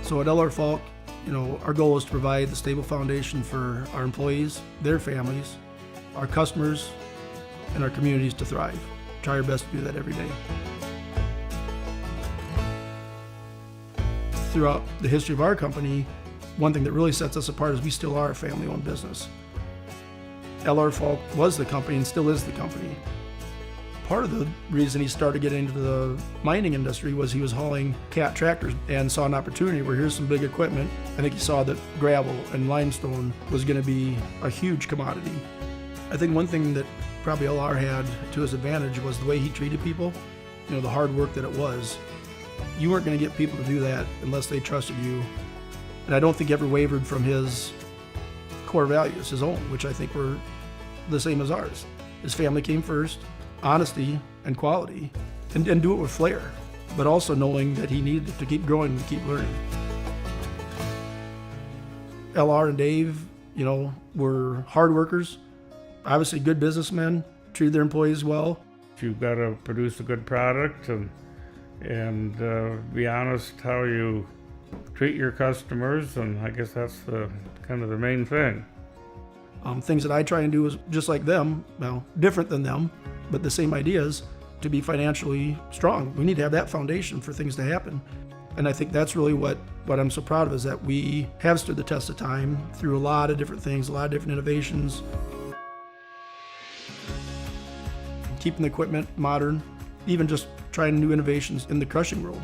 So at LR Falk, our goal is to provide the stable foundation for our employees, their families, our customers, and our communities to thrive. Try our best to do that every day. Throughout the history of our company, one thing that really sets us apart is we still are a family-owned business. LR Falk was the company and still is the company. Part of the reason he started getting into the mining industry was he was hauling cat tractors and saw an opportunity where here's some big equipment. I think he saw that gravel and limestone was going to be a huge commodity. I think one thing that probably LR had to his advantage was the way he treated people, the hard work that it was. You weren't going to get people to do that unless they trusted you. And I don't think he ever wavered from his core values, his own, which I think were the same as ours. His family came first. Honesty and quality, and do it with flair, but also knowing that he needed to keep growing and keep learning. LR and Dave, were hard workers, obviously good businessmen, treated their employees well. You've got to produce a good product and be honest how you treat your customers, and I guess that's kind of the main thing. Things that I try and do is just like them, different than them, but the same ideas, to be financially strong. We need to have that foundation for things to happen. And I think that's really what I'm so proud of, is that we have stood the test of time through a lot of different things, a lot of different innovations. Keeping the equipment modern, even just trying new innovations in the crushing world.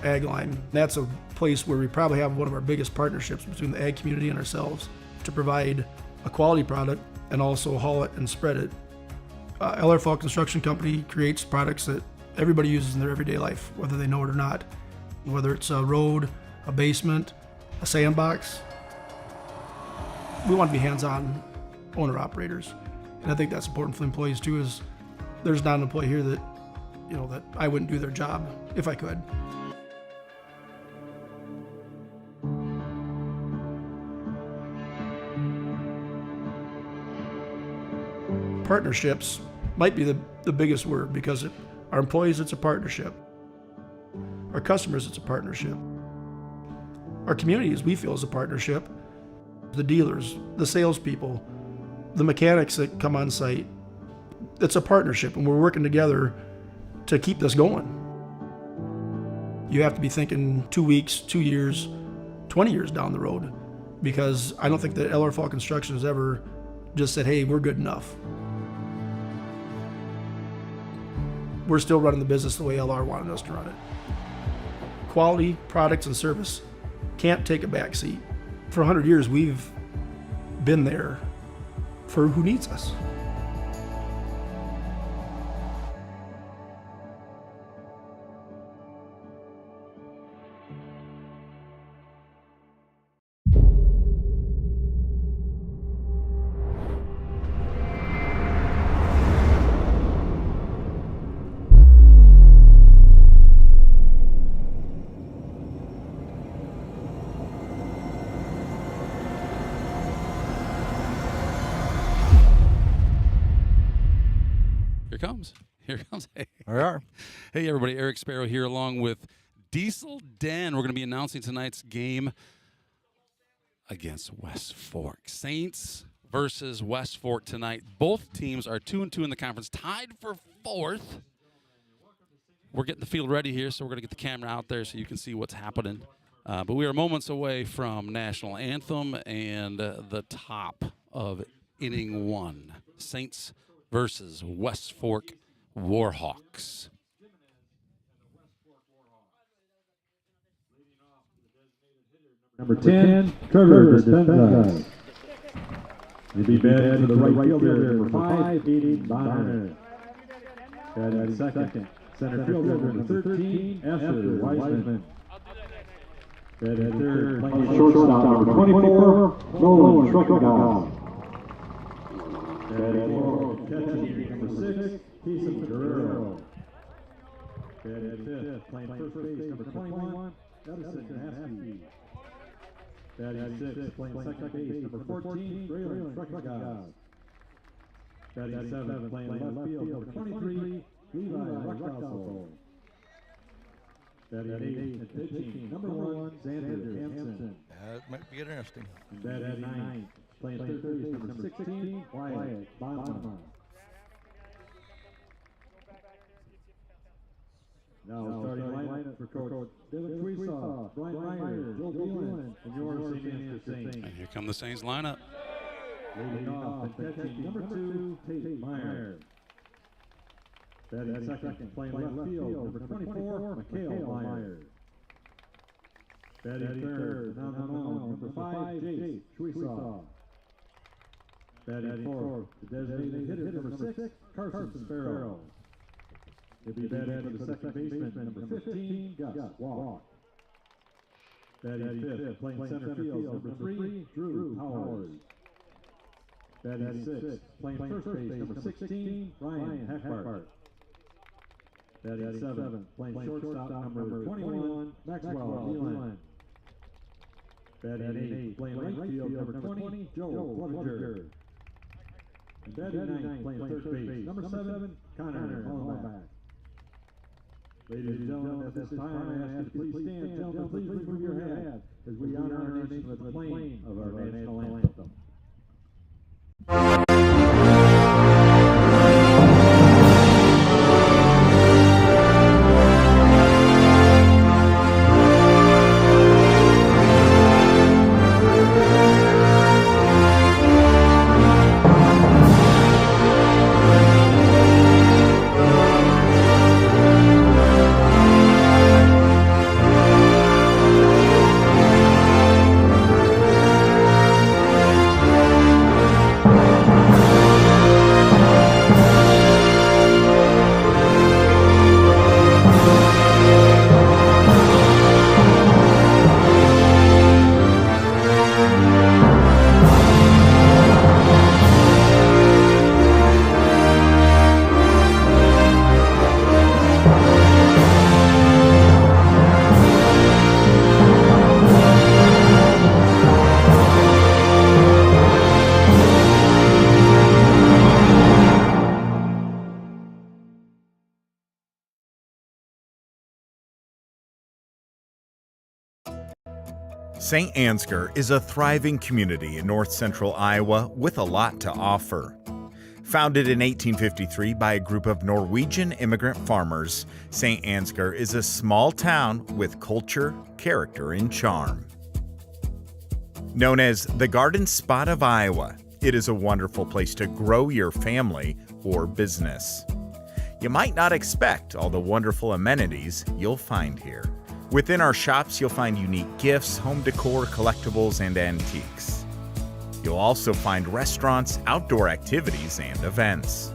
Ag Line, that's a place where we probably have one of our biggest partnerships between the ag community and ourselves to provide a quality product and also haul it and spread it. LR Falk Construction Company creates products that everybody uses in their everyday life, whether they know it or not. Whether it's a road, a basement, a sandbox. We want to be hands-on owner-operators. And I think that's important for employees too, is there's not an employee here that, that I wouldn't do their job if I could. Partnerships might be the biggest word, because our employees, it's a partnership. Our customers, it's a partnership. Our communities, we feel, is a partnership. The dealers, the salespeople, the mechanics that come on site, it's a partnership, and we're working together to keep this going. You have to be thinking 2 weeks, 2 years, 20 years down the road, because I don't think that LR Falk Construction has ever just said, hey, we're good enough. We're still running the business the way LR wanted us to run it. Quality, products, and service can't take a back seat. For 100 years, we've been there for who needs us. Here comes. Hey. We are. Hey, everybody. Eric Sparrow here along with Diesel Den. We're going to be announcing tonight's game against West Fork. Saints versus West Fork tonight. Both teams are 2-2 in the conference, tied for 4th. We're getting the field ready here, so we're going to get the camera out there so you can see what's happening But we are moments away from national anthem and the top of inning 1. Saints versus West Fork Warhawks. Number 10, Trevor Dispenza. You'll be batting to the right fielder, number 5, Edie Bonner. Batting second, center fielder, number 13, Esther Wiseman. Batting third, playing shortstop, number 24, Nolan Schreckengaus. Batting fourth, catching, number 6, Keeson Guerrero. Batting fifth, playing first base, number 21, Edison Maskey. Batting sixth, playing second base, number 14, Braylon Schreckengaus. Batting seventh, playing left field, number 23, Levi Ruckdassel. Batting eighth and pitching, number 1, Xander Hansen. That might be interesting. Batting ninth, playing third base, number 16, Wyatt Bama. Now starting lineup for Coach Dylan Tweesaw, Brian Meyer, Joe Beelan, and yours, Saints. And here come the Saints lineup. Leading off and catching, number 2, Tate Meyer. Batting second, playing left field, number 24, Mikhail Meyer. Batting third, on the mound, number 5, Jake Tweesaw. Batting fourth, the designated hitter, number 6, Carson Sparrow. He'll be batting for the second baseman, number 15, Gus Walk. Batting fifth, playing center field, number 3, Drew Howard. Batting sixth, playing first base, number 16, Ryan Hackbart. Batting seventh, playing shortstop, number 21, Maxwell Nealon. Batting eighth, playing right field, number 20, Joe Clevenger. And batting ninth, playing third base, number 7, Connor Hollenbach. Ladies and gentlemen, at this time, I ask you to please stand. Gentlemen, please remove your hat as we honor our nation with the playing of our national anthem. St. Ansgar is a thriving community in north-central Iowa with a lot to offer. Founded in 1853 by a group of Norwegian immigrant farmers, St. Ansgar is a small town with culture, character, and charm. Known as the Garden Spot of Iowa, it is a wonderful place to grow your family or business. You might not expect all the wonderful amenities you'll find here. Within our shops, you'll find unique gifts, home decor, collectibles, and antiques. You'll also find restaurants, outdoor activities, and events.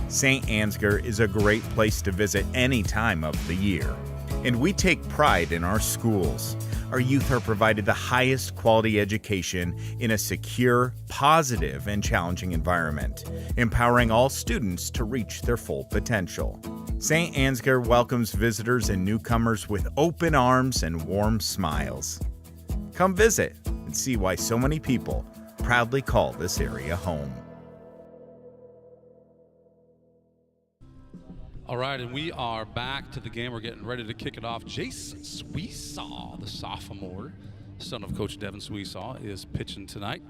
St. Ansgar is a great place to visit any time of the year, and we take pride in our schools. Our youth are provided the highest quality education in a secure, positive, and challenging environment, empowering all students to reach their full potential. St. Ansgar welcomes visitors and newcomers with open arms and warm smiles. Come visit and see why so many people proudly call this area home. All right, and we are back to the game. We're getting ready to kick it off. Jace Sweesaw, the sophomore, son of Coach Devin Sweesaw, is pitching tonight,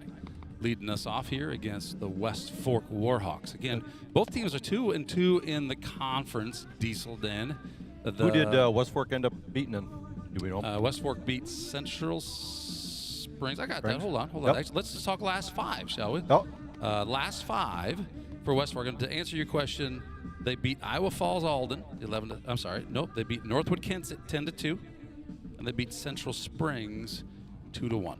leading us off here against the West Fork Warhawks. Again, both teams are 2-2 in the conference. Diesel Den. Who did West Fork end up beating them? Do we know? West Fork beat Central Springs. I got that. Springs? Hold on. Yep. Actually, let's just talk last 5, shall we? Oh, Last 5 for West Fork. And to answer your question, they beat Iowa Falls Alden 11. I'm sorry. Nope. They beat Northwood Kensett 10-2, and they beat Central Springs 2-1.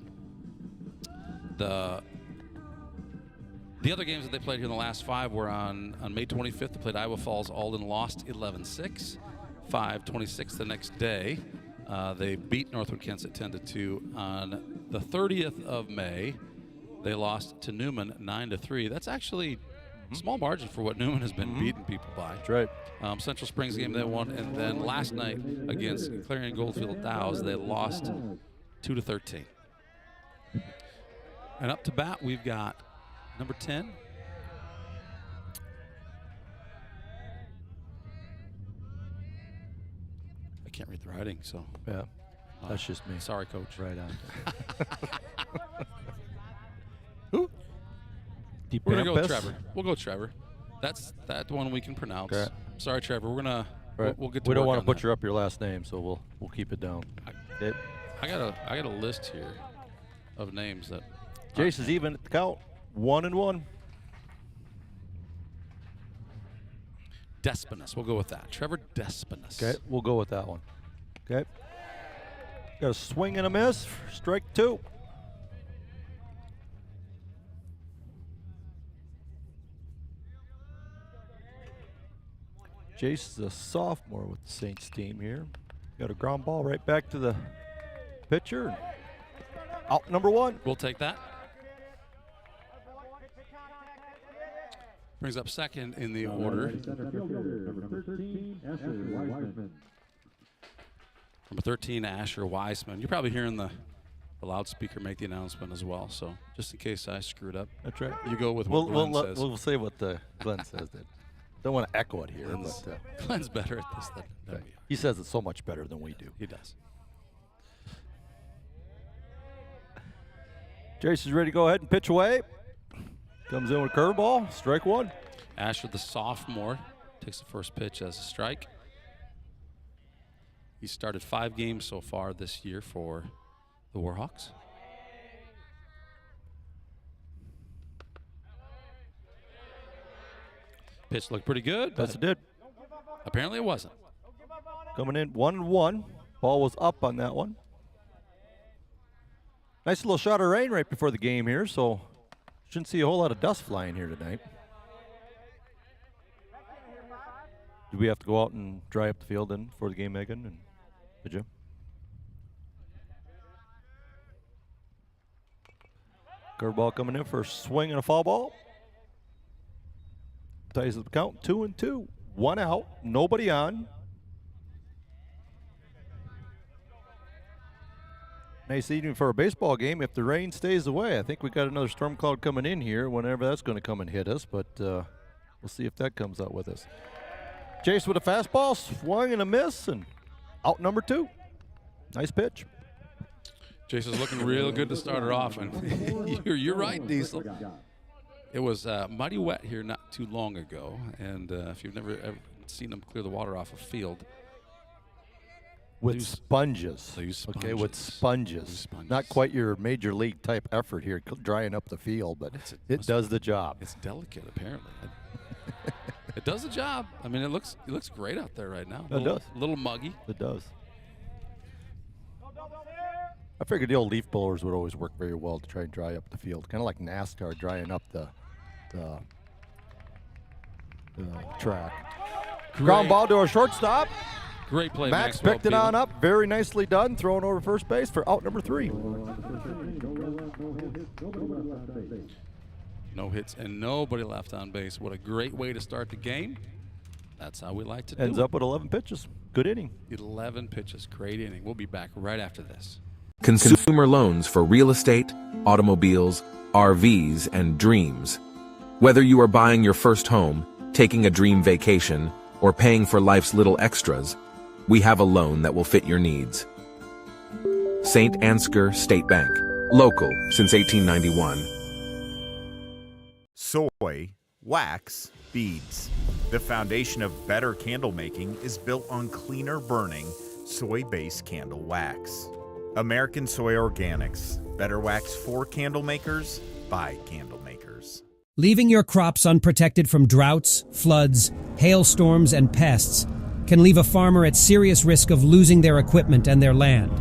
The other games that they played here in the last 5 were on May 25th. They played Iowa Falls Alden, lost 11-6, 5-26 the next day. They beat Northwood Kensett 10-2. On the 30th of May, they lost to Newman 9-3. That's actually a small margin for what Newman has been beating people by. that's right. Central Springs game they won, and then last night against Clarion Goldfield Dows, they lost 2-13. And up to bat, we've got number 10. I can't read the writing, so Yeah, that's just me. sorry, coach. Right on. Who? We're gonna go with DePampus? Trevor. We'll go with Trevor. That's that one we can pronounce. Okay. Sorry, Trevor. We're gonna Right. we'll get to we don't work want on to butcher up your last name, so we'll keep it down. Okay. I got a list here of names that Jace is even at the count. 1-1. Despinus. We'll go with that. Trevor Despinus. Okay, we'll go with that one. Okay. Got a swing and a miss. Strike 2. Jace is a sophomore with the Saints team here. Got a ground ball right back to the pitcher. Out number 1. We'll take that. Brings up second in the order. Center fielder, number 13, Asher Weisman. Number 13, Asher Weisman. You're probably hearing the loudspeaker make the announcement as well. So just in case I screwed up, That's right. you go with what Glenn says. We'll say what Glenn says. Then. Don't want to echo it here, Glenn's, but Glenn's better at this than we are. he says it so much better than we do. He does. Jace is ready to go ahead and pitch away. Comes in with a curveball. Strike 1. Asher, the sophomore, takes the first pitch as a strike. He started 5 games so far this year for the Warhawks. Pitch looked pretty good, Yes, but it did. apparently it wasn't. Coming in 1-1. Ball was up on that one. Nice little shot of rain right before the game here, so shouldn't see a whole lot of dust flying here tonight. Do we have to go out and dry up the field then before the game, Megan? And did you? Curveball coming in for a swing and a foul ball. Ties the count 2-2. 1 out, nobody on. Nice evening for a baseball game if the rain stays away. I think we got another storm cloud coming in here whenever that's going to come and hit us, but we'll see if that comes out with us. Jace with a fastball, swung and a miss, and out number 2. Nice pitch. Jason's looking real good to start her off, and you're right, Diesel. It was mighty wet here not too long ago, and if you've never ever seen them clear the water off a field, With sponges. they use Okay, with sponges. sponges. Use sponges. Not quite your major league type effort here, drying up the field, but it does the job. It's delicate, apparently. It does the job. I mean, it looks great out there right now. It does. A little muggy. It does. I figured the old leaf blowers would always work very well to try and dry up the field, kind of like NASCAR drying up the track. Ground ball to a shortstop. Great play, Max Maxwell picked it Beal. on up. Very nicely done. Thrown over first base for out number 3. No hits and nobody left on base. What a great way to start the game. That's how we like to Ends do up with 11 pitches. Good inning. it. 11 pitches. Great inning. We'll be back right after this. Consumer loans for real estate, automobiles, RVs, and dreams. Whether you are buying your first home, taking a dream vacation, or paying for life's little extras, we have a loan that will fit your needs. St. Ansgar State Bank. Local since 1891. Soy, wax, beads. The foundation of better candle making is built on cleaner burning, soy-based candle wax. American Soy Organics. Better wax for candle makers by candle makers. Leaving your crops unprotected from droughts, floods, hailstorms, and pests can leave a farmer at serious risk of losing their equipment and their land,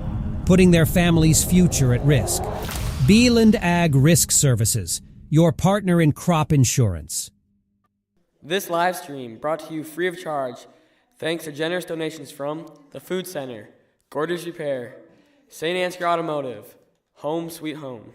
putting their family's future at risk. Beeland Ag Risk Services, your partner in crop insurance. This live stream brought to you free of charge thanks to generous donations from the Food Center, Gorders Repair, St. Ansgar Automotive, Home Sweet Home.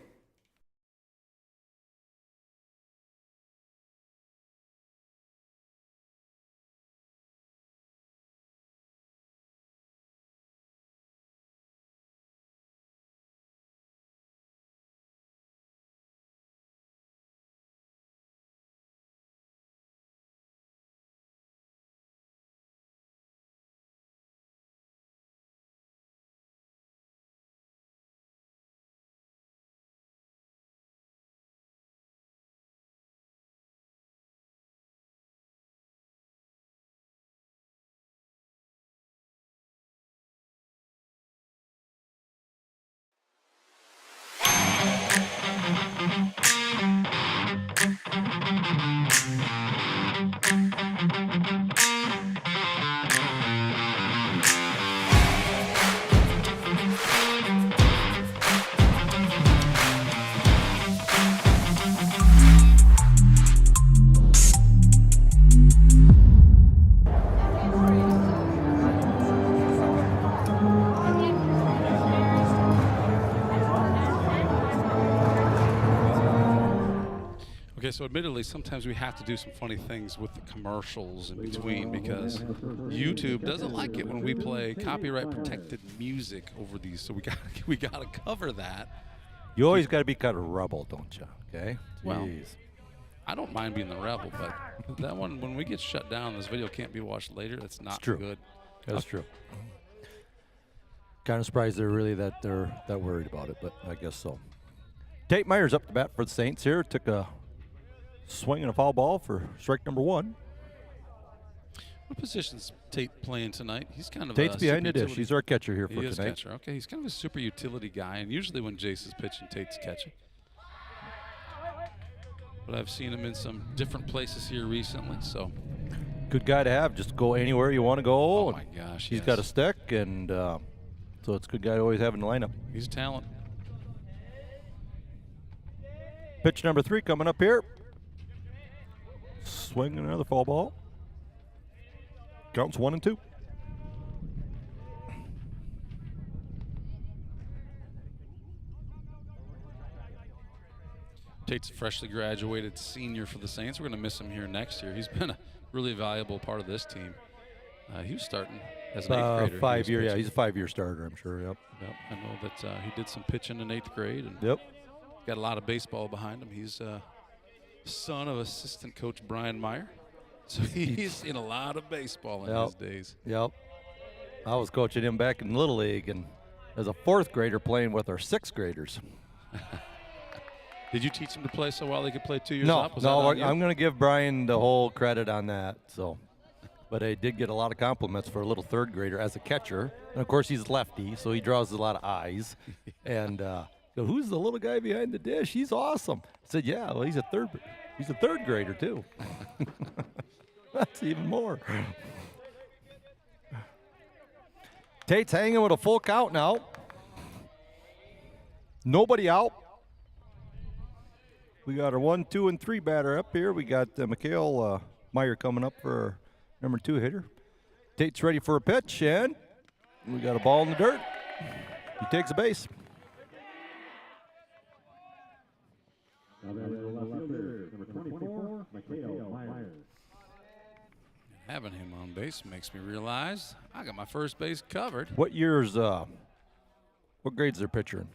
Okay, so admittedly, sometimes we have to do some funny things with the commercials in between because YouTube doesn't like it when we play copyright-protected music over these. So we got to cover that. You always got to be kind of rebel, don't you? Okay. Well, Jeez. I don't mind being the rebel, but that one, when we get shut down, this video can't be watched later. That's not true. good. That's true. Kind of surprised they're really that worried about it, but I guess so. Tate Myers up to bat for the Saints here. Took a swing and a foul ball for strike number 1. What position's Tate playing tonight? He's kind of Tate's a behind the super dish. utility- He's our catcher here for He is tonight. catcher. Okay, he's kind of a super utility guy, and usually when Jace is pitching, Tate's catching. But I've seen him in some different places here recently, so. Good guy to have. Just go anywhere you want to go. Oh my gosh, He's yes. got a stick, and so it's a good guy to always have in the lineup. He's a talent. Pitch number 3 coming up here. Swing another foul ball. Counts 1 and 2. Tate's a freshly graduated senior for the Saints. We're going to miss him here next year. He's been a really valuable part of this team. He was starting as an 8th grader. 5 year, He was yeah, he's a 5-year starter, I'm sure. Yep. Yep, I know that he did some pitching in 8th grade and Yep. got a lot of baseball behind him. He's son of assistant coach Brian Meyer, so he's seen a lot of baseball in his days. Yep. I was coaching him back in Little League, and as a 4th grader playing with our 6th graders. Did you teach him to play so well he could play 2 years No, up? Was no, that on you? I'm going to give Brian the whole credit on that. So, but I did get a lot of compliments for a little 3rd grader as a catcher, and of course he's lefty, so he draws a lot of eyes. And so who's the little guy behind the dish? He's awesome. I said, yeah, well, he's a 3rd grader too. That's even more. Tate's hanging with a full count now. Nobody out. We got our 1, 2, and 3 batter up here. We got Mikhail Meyer coming up for our number 2 hitter. Tate's ready for a pitch, and we got a ball in the dirt. He takes a base. Number 24, Mikhail Myers. Having him on base makes me realize I got my first base covered. What year's, what grade's their pitcher in?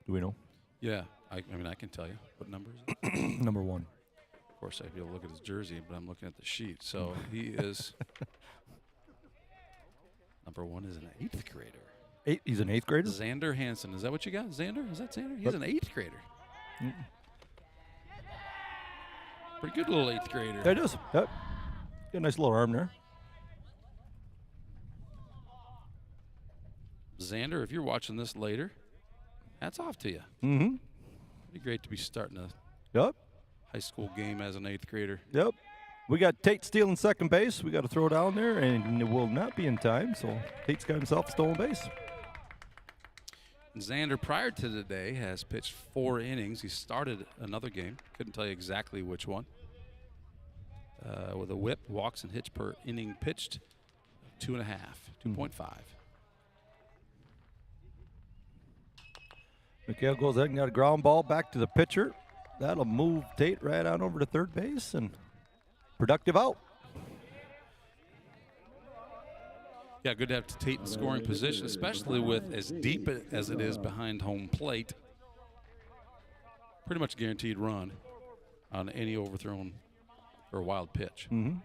Do we know? Yeah, I mean, I can tell you. What number is it? Number 1. Of course, I'd be able to look at his jersey, but I'm looking at the sheet. So he is number 1 is an 8th grader. He's an 8th grader? Xander Hansen. Is that what you got? Xander? Is that Xander? He's an 8th grader. Pretty good little 8th grader. That is. Yep. Got a nice little arm there. Xander, if you're watching this later, hats off to you. Mm-hmm. It'd be great to be starting a Yep. high school game as an 8th grader. Yep. We got Tate stealing second base. We got to throw down there, and it will not be in time. So Tate's got himself a stolen base. Xander, prior to today, has pitched 4 innings. He started another game. Couldn't tell you exactly which one. With a whip, walks, and hits per inning pitched, 2.5, 2.5. Mikhail goes ahead and got a ground ball back to the pitcher. That'll move Tate right on over to third base, and productive out. Yeah, good to have Tate in scoring position, especially with as deep as it is behind home plate. Pretty much guaranteed run on any overthrown or wild pitch. Mm-hmm.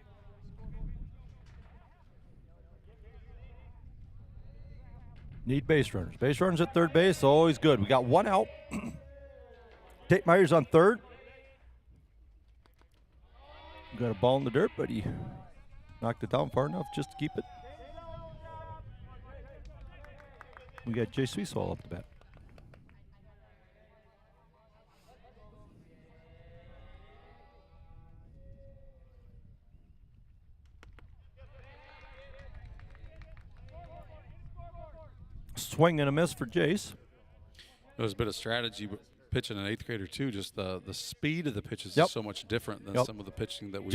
Need base runners. Base runners at third base, always good. We got 1 out. Tate Myers on third. Got a ball in the dirt, but he knocked it down far enough just to keep it. We got Jay Sweesall up the bat. Swing and a miss for Jace. It was a bit of strategy, but pitching an 8th grader too. Just the speed of the pitches Yep. is so much different than Yep. some of the pitching that we've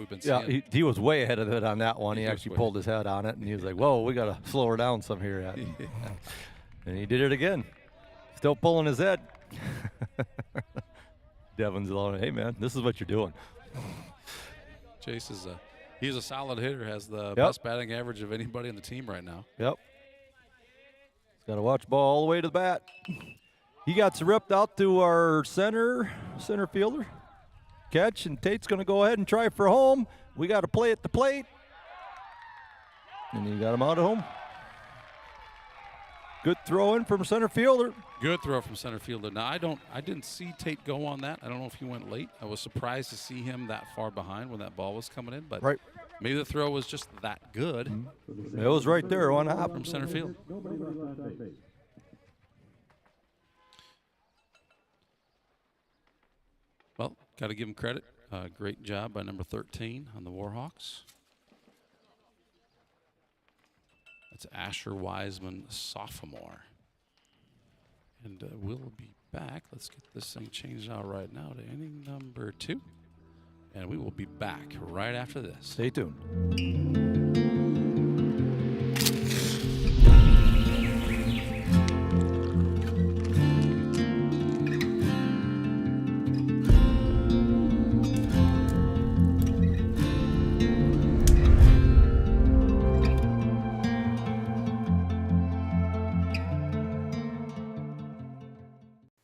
been Yeah, seeing. he was way ahead of it on that one. He He was actually way pulled his head on it, and he was like, whoa, we got to slow her down some here. And he did it again. Still pulling his head. Devin's alone. Hey, man, this is what you're doing. Chase is he's a solid hitter. Has the best batting average of anybody on the team right now. Yep. He's got to watch ball all the way to the bat. He got ripped out to our center fielder. Catch, and Tate's going to go ahead and try for home. We got to play at the plate. And he got him out at home. Good throw in from center fielder. Good throw from center fielder. Now I didn't see Tate go on that. I don't know if he went late. I was surprised to see him that far behind when that ball was coming in, but Right. maybe the throw was just that good It was right there on hop. from center field. Nobody left on base. Well, got to give him credit. Great job by number 13 on the Warhawks. That's Asher Wiseman, sophomore. And we'll be back. Let's get this thing changed out right now to inning number 2. And we will be back right after this. Stay tuned.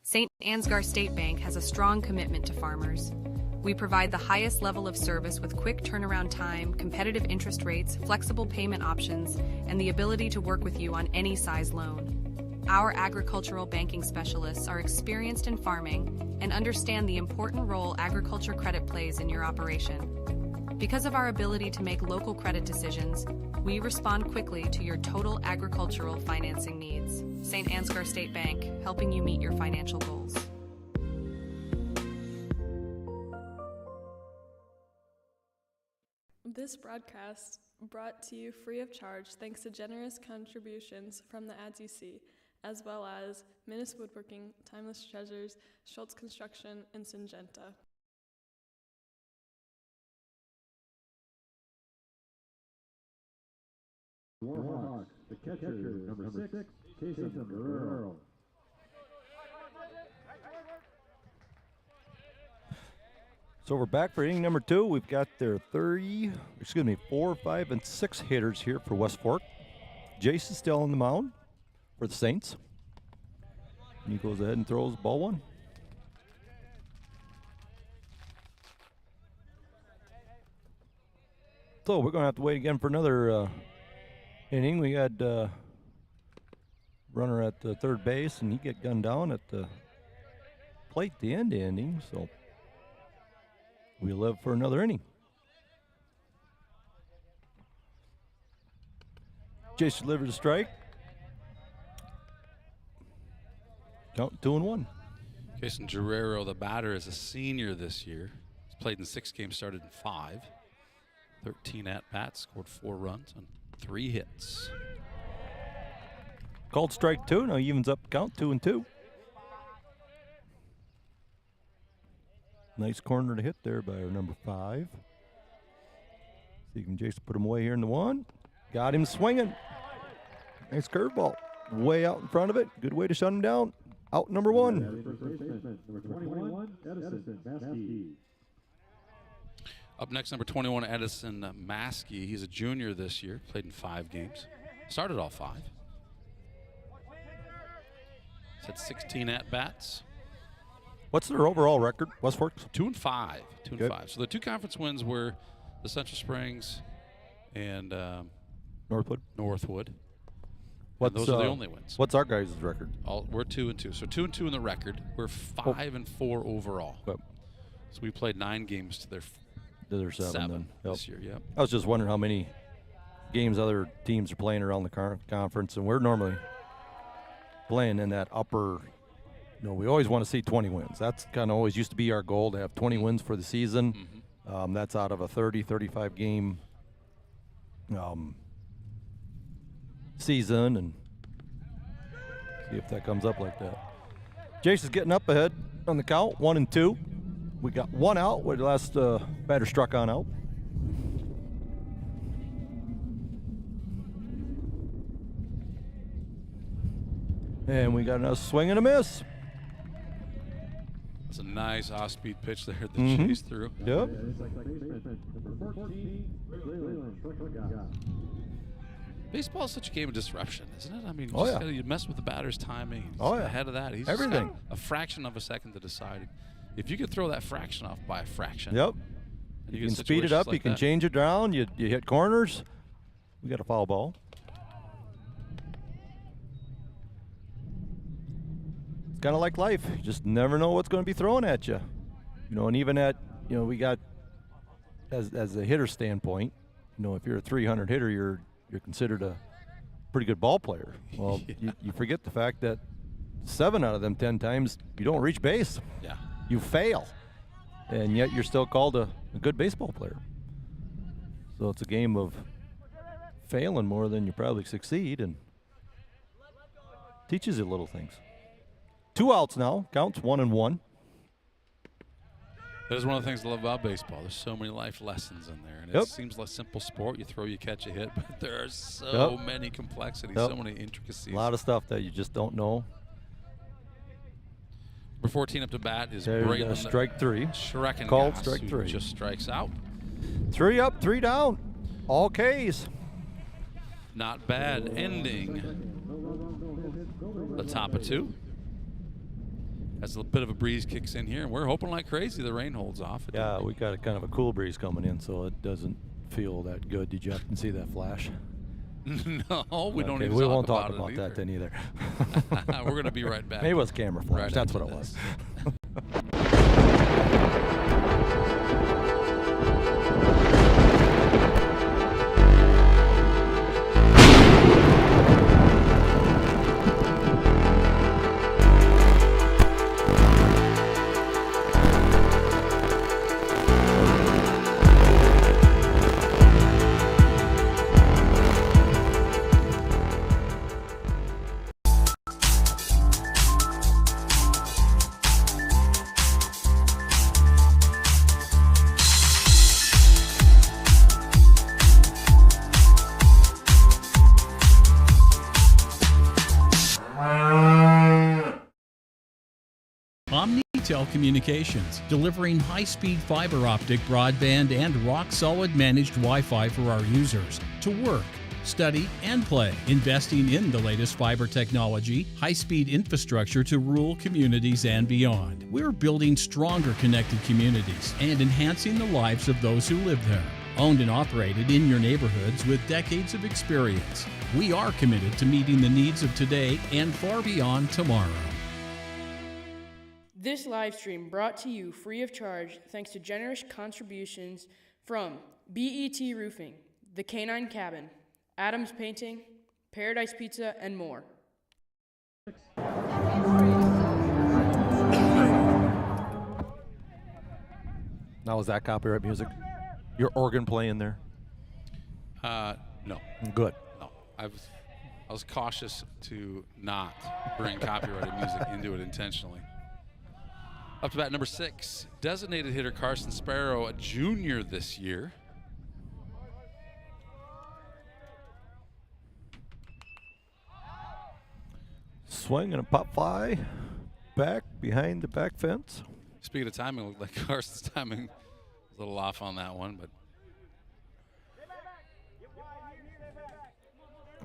St. Ansgar State Bank has a strong commitment to farmers. We provide the highest level of service with quick turnaround time, competitive interest rates, flexible payment options, and the ability to work with you on any size loan. Our agricultural banking specialists are experienced in farming and understand the important role agriculture credit plays in your operation. Because of our ability to make local credit decisions, we respond quickly to your total agricultural financing needs. St. Ansgar State Bank, helping you meet your financial goals. This broadcast brought to you free of charge thanks to generous contributions from the ads you see, as well as Minnis Woodworking, Timeless Treasures, Schultz Construction, and Syngenta. Warhawks, the catcher, number 6, Jason Guerrero. So we're back for inning number 2. We've got their 4, 5, and 6 hitters here for West Fork. Jace is still on the mound for the Saints. And he goes ahead and throws ball 1. So we're going to have to wait again for another inning. We had runner at third base, and he get gunned down at the plate at the end of the inning. So we live for another inning. Jace delivers a strike. Count 2-1. Jason Guerrero, the batter, is a senior this year. He's played in 6 games, started in 5. 13 at-bats, scored 4 runs on 3 hits. Called strike 2. Now evens up count 2-2. Nice corner to hit there by our number 5. See if can Jason put him away here in the 1. Got him swinging. Nice curveball. Way out in front of it. Good way to shut him down. Out number 1. Number 21, Edison Maskey. Up next, number 21, Edison Maskey. He's a junior this year, played in 5 games. Started all 5. He's had 16 at-bats. What's their overall record, West Forks? 2-5. 2-5. Good. So the 2 conference wins were the Central Springs and Northwood. Those are the only wins. What's our guys' record? We're 2-2. So 2-2 in the record. We're 5-4 overall. Yep. So we played 9 games to their 7 then. Yep. this year. Yep. I was just wondering how many games other teams are playing around the conference, and we're normally playing in that upper. We always want to see 20 wins. That's kind of always used to be our goal, to have 20 wins for the season. Mm-hmm. That's out of a 30, 35 game season, and see if that comes up like that. Jason's getting up ahead on the count, 1-2. We got 1 out where the last batter struck on out. And we got another swing and a miss. It's a nice off-speed pitch there that chased through. Yep. Baseball is such a game of disruption, isn't it? I mean, you mess with the batter's timing. He's ahead of that. He's everything. Just got a fraction of a second to decide. If you could throw that fraction off by a fraction. Yep. You can speed it up. Like you can change it down. You hit corners. We got a foul ball. It's kind of like life. You just never know what's going to be thrown at you. And even at, we got, as a hitter standpoint, if you're a 300 hitter, you're considered a pretty good ball player. Well, you forget the fact that 7 out of them 10 times you don't reach base. Yeah. You fail, and yet you're still called a good baseball player. So it's a game of failing more than you probably succeed, and teaches you little things. 2 outs now, counts 1-1. That is one of the things I love about baseball. There's so many life lessons in there, and it seems like a simple sport. You throw, you catch, you hit, but there are so many complexities, so many intricacies. A lot of stuff that you just don't know. Number 14 up to bat is Brayton. Strike 3. Schreckengas, Called strike 3. Just strikes out. 3 up, 3 down. All Ks. Not bad ending. The top of 2. As a bit of a breeze kicks in here, and we're hoping like crazy the rain holds off. Yeah, we got a kind of a cool breeze coming in, so it doesn't feel that good. Did you happen to see that flash? No, we don't even we talk won't talk about about that then either. We're going to be right back. Maybe it was camera flash. Right That's what it this. was. Communications, delivering high-speed fiber optic broadband and rock-solid managed Wi-Fi for our users to work, study, and play. Investing in the latest fiber technology, high-speed infrastructure to rural communities and beyond. We're building stronger connected communities and enhancing the lives of those who live there. Owned and operated in your neighborhoods with decades of experience. We are committed to meeting the needs of today and far beyond tomorrow. This live stream brought to you free of charge thanks to generous contributions from BET Roofing, The Canine Cabin, Adams Painting, Paradise Pizza, and more. Now, is that copyright music? Your organ playing there? No. Good. No. I was cautious to not bring copyrighted music into it intentionally. Up to bat number 6, designated hitter Carson Sparrow, a junior this year. Swing and a pop fly back behind the back fence. Speaking of timing, it looked like Carson's timing was a little off on that one, but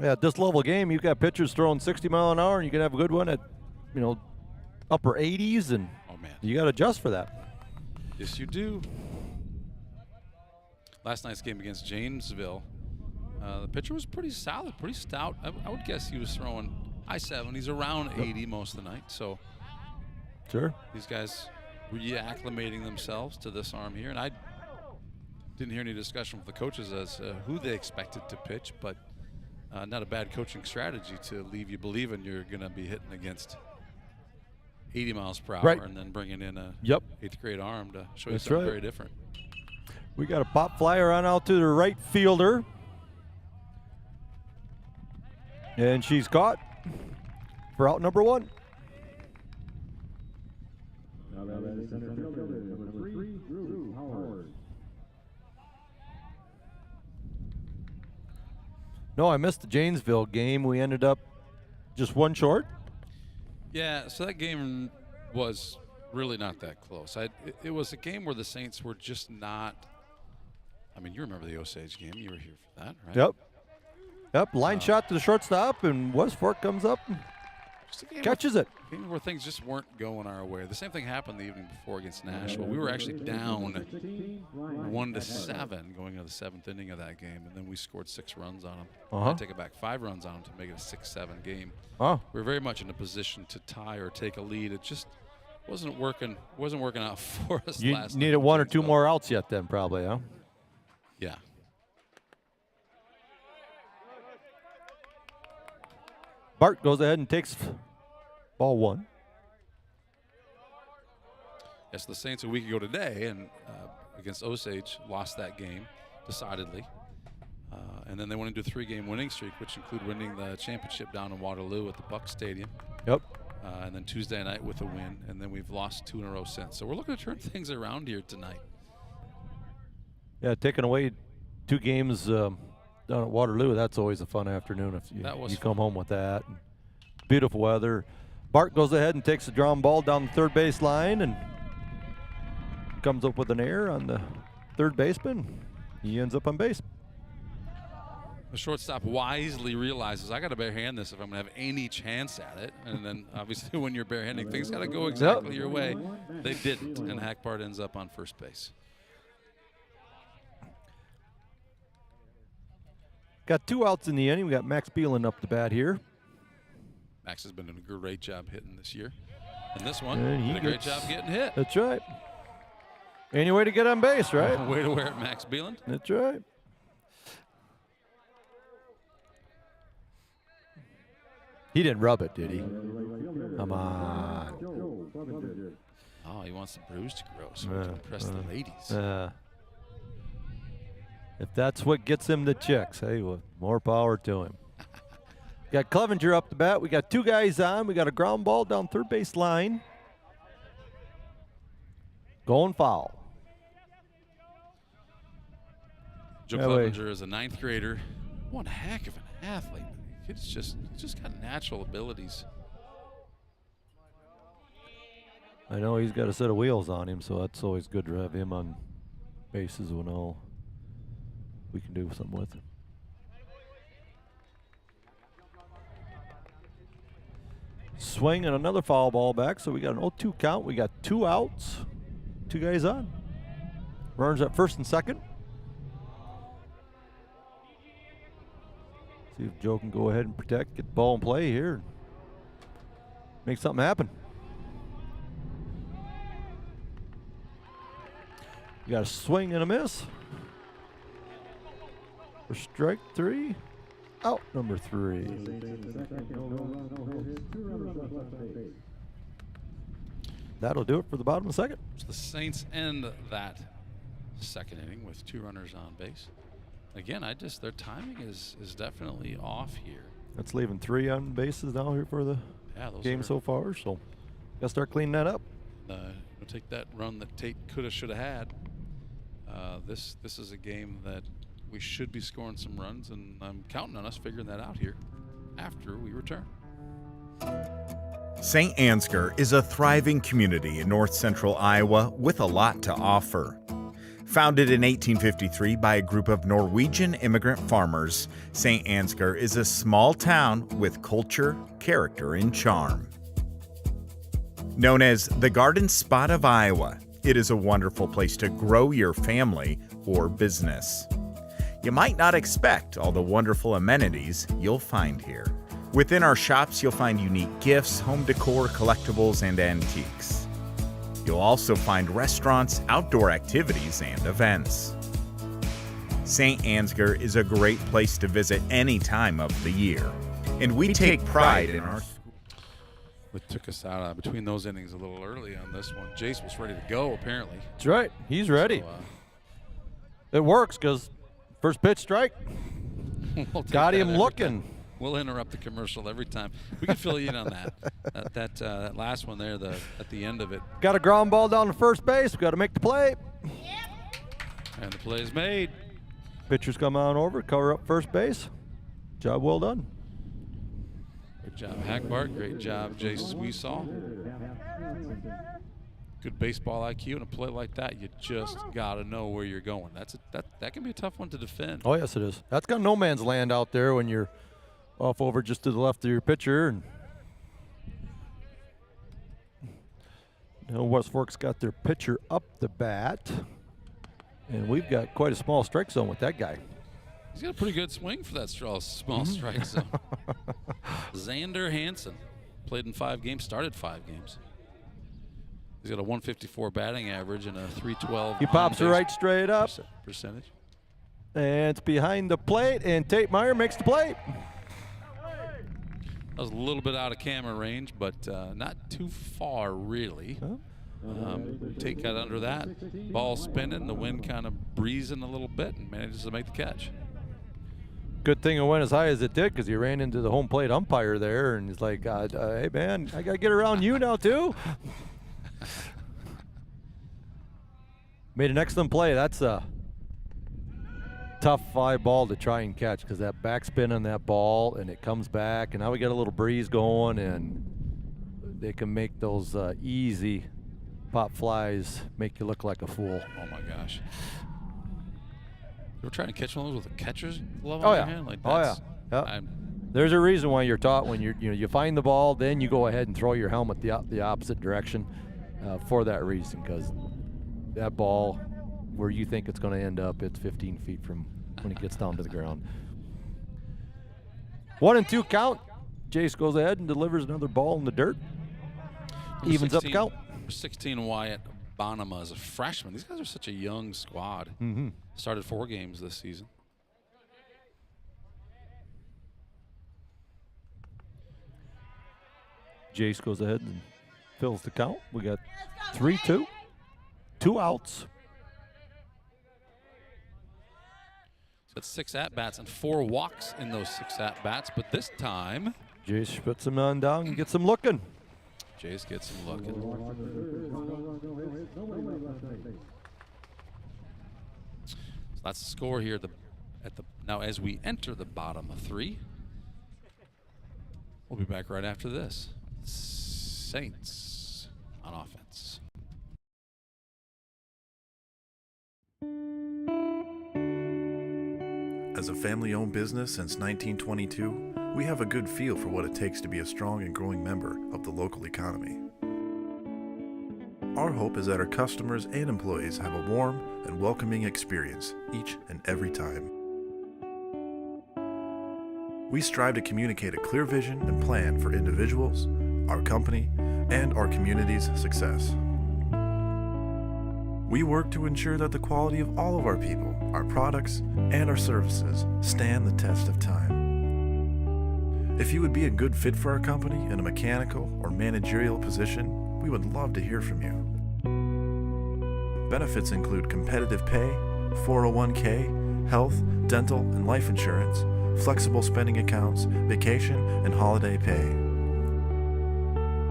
yeah, at this level game, you've got pitchers throwing 60 mile an hour, and you can have a good one at, upper 80s, and you got to adjust for that. yes, you do. Last night's game against Janesville, the pitcher was pretty solid, pretty stout. I would guess he was throwing high 70s, around 80 most of the night. So sure, these guys reacclimating themselves to this arm here, and I didn't hear any discussion with the coaches as who they expected to pitch, but not a bad coaching strategy to leave you believing you're going to be hitting against 80 miles per hour and then bringing in a 8th grade arm to show you something very different. We got a pop flyer on out to the right fielder. And she's caught for out number 1. Now that is center fielder, number 3, Drew Howard. No, I missed the Janesville game. We ended up just 1 short. Yeah, so that game was really not that close. It was a game where the Saints were just not. I mean, you remember the Osage game. You were here for that, right? Yep, line shot to the shortstop, and West Fork comes up and catches it. A game where things just weren't going our way. The same thing happened the evening before against Nashville. We were actually down 1-7 going into the 7th inning of that game, and then we scored 6 runs on them. I take it back, 5 runs on them to make it a 6-7 game. We were very much in a position to tie or take a lead. It just wasn't working out for us last night. You needed 1 or 2 more outs yet then, probably, huh? Yeah. Bart goes ahead and takes ball 1. Yes, the Saints a week ago today and against Osage lost that game decidedly. And then they went into a 3-game winning streak, which included winning the championship down in Waterloo at the Buck Stadium. Yep. And then Tuesday night with a win, and then we've lost 2 in a row since. So we're looking to turn things around here tonight. Yeah, taking away 2 games down at Waterloo, that's always a fun afternoon if you come home with that. Beautiful weather. Bart goes ahead and takes the drawn ball down the third base line and comes up with an error on the third baseman. He ends up on base. The shortstop wisely realizes, I got to barehand this if I'm going to have any chance at it. And then, obviously, when you're barehanding, things got to go exactly your way. They didn't, and Hackbart ends up on first base. Got 2 outs in the inning. We got Max Beelan up the bat here. Max has been doing a great job hitting this year. And this one, did a great job getting hit. That's right. Any way to get on base, right? Way to wear it, Max Beelan. That's right. He didn't rub it, did he? Come on. Oh, he wants the bruise to grow so he can impress the ladies. If that's what gets him the chicks, hey, well, more power to him. Got Clevenger up the bat. We got 2 guys on. We got a ground ball down third base line. Going foul. Joe Clevenger is a 9th grader. One heck of an athlete. He's just got natural abilities. I know he's got a set of wheels on him, so that's always good to have him on bases when all we can do something with him. Swing and another foul ball back, so we got an 0-2 count. We got 2 outs, 2 guys on. Burns at first and second. See if Joe can go ahead and protect, get the ball in play here, make something happen. We got a swing and a miss. For strike 3, out number 3. That'll do it for the bottom of the second. So the Saints end that second inning with 2 runners on base. Again, their timing is definitely off here. That's leaving 3 on bases now here for the game so far. So, gotta start cleaning that up. We'll take that run that Tate coulda, shoulda had. This is a game that we should be scoring some runs, and I'm counting on us figuring that out here after we return. St. Ansgar is a thriving community in north central Iowa with a lot to offer. Founded in 1853 by a group of Norwegian immigrant farmers, St. Ansgar is a small town with culture, character, and charm. Known as the Garden Spot of Iowa, it is a wonderful place to grow your family or business. You might not expect all the wonderful amenities you'll find here. Within our shops, you'll find unique gifts, home decor, collectibles, and antiques. You'll also find restaurants, outdoor activities, and events. St. Ansgar is a great place to visit any time of the year, and we take pride in our school. It took us out between those innings a little early on this one. Jace was ready to go, apparently. That's right. He's ready. So, it works because first pitch strike. Got him looking. We'll interrupt the commercial every time. We can fill you in on that. That last one there, at the end of it. Got a ground ball down to first base. We got to make the play. And the play is made. Pitchers come on over, cover up first base. Job well done. Good job, Hackbart. Great job, Jace Weesaw. Good baseball IQ. In a play like that, you just got to know where you're going. That can be a tough one to defend. Oh, yes, it is. That's got no man's land out there when you're off over just to the left of your pitcher. And now West Fork's got their pitcher up the bat. And we've got quite a small strike zone with that guy. He's got a pretty good swing for that small strike zone. Xander Hansen played in 5 games, started 5 games. He's got a 154 batting average and a 312. He pops it right straight up. Percentage. And it's behind the plate, and Tate Meyer makes the play. That was a little bit out of camera range, but not too far, really. Tate got under that. Ball spinning, the wind kind of breezing a little bit, and manages to make the catch. Good thing it went as high as it did because he ran into the home plate umpire there, and he's like, hey, man, I got to get around you now, too. Made an excellent play. That's a tough fly ball to try and catch because that backspin on that ball, and it comes back, and now we got a little breeze going, and they can make those easy pop flies make you look like a fool. Oh my gosh. You ever trying to catch one of those with a catcher's glove on your hand? Like that's, There's a reason why you're taught when you find the ball, then you go ahead and throw your helmet the opposite direction for that reason, because that ball, where you think it's going to end up, it's 15 feet from when it gets down to the ground. 1-2 count. Jace goes ahead and delivers another ball in the dirt. Evens up the count. 16 Wyatt Bonema is a freshman. These guys are such a young squad. Started 4 games this season. Jace goes ahead and fills the count. We got 3-2, 2 outs. He's got 6 at-bats and 4 walks in those 6 at-bats, but this time Jace puts him on down and gets him looking. Jace gets him looking. So that's the score here now as we enter the bottom of 3. We'll be back right after this. Saints on offense. As a family-owned business since 1922, we have a good feel for what it takes to be a strong and growing member of the local economy. Our hope is that our customers and employees have a warm and welcoming experience each and every time. We strive to communicate a clear vision and plan for individuals, our company, and our community's success. We work to ensure that the quality of all of our people, our products, and our services stand the test of time. If you would be a good fit for our company in a mechanical or managerial position, we would love to hear from you. Benefits include competitive pay, 401k, health, dental, and life insurance, flexible spending accounts, vacation, and holiday pay.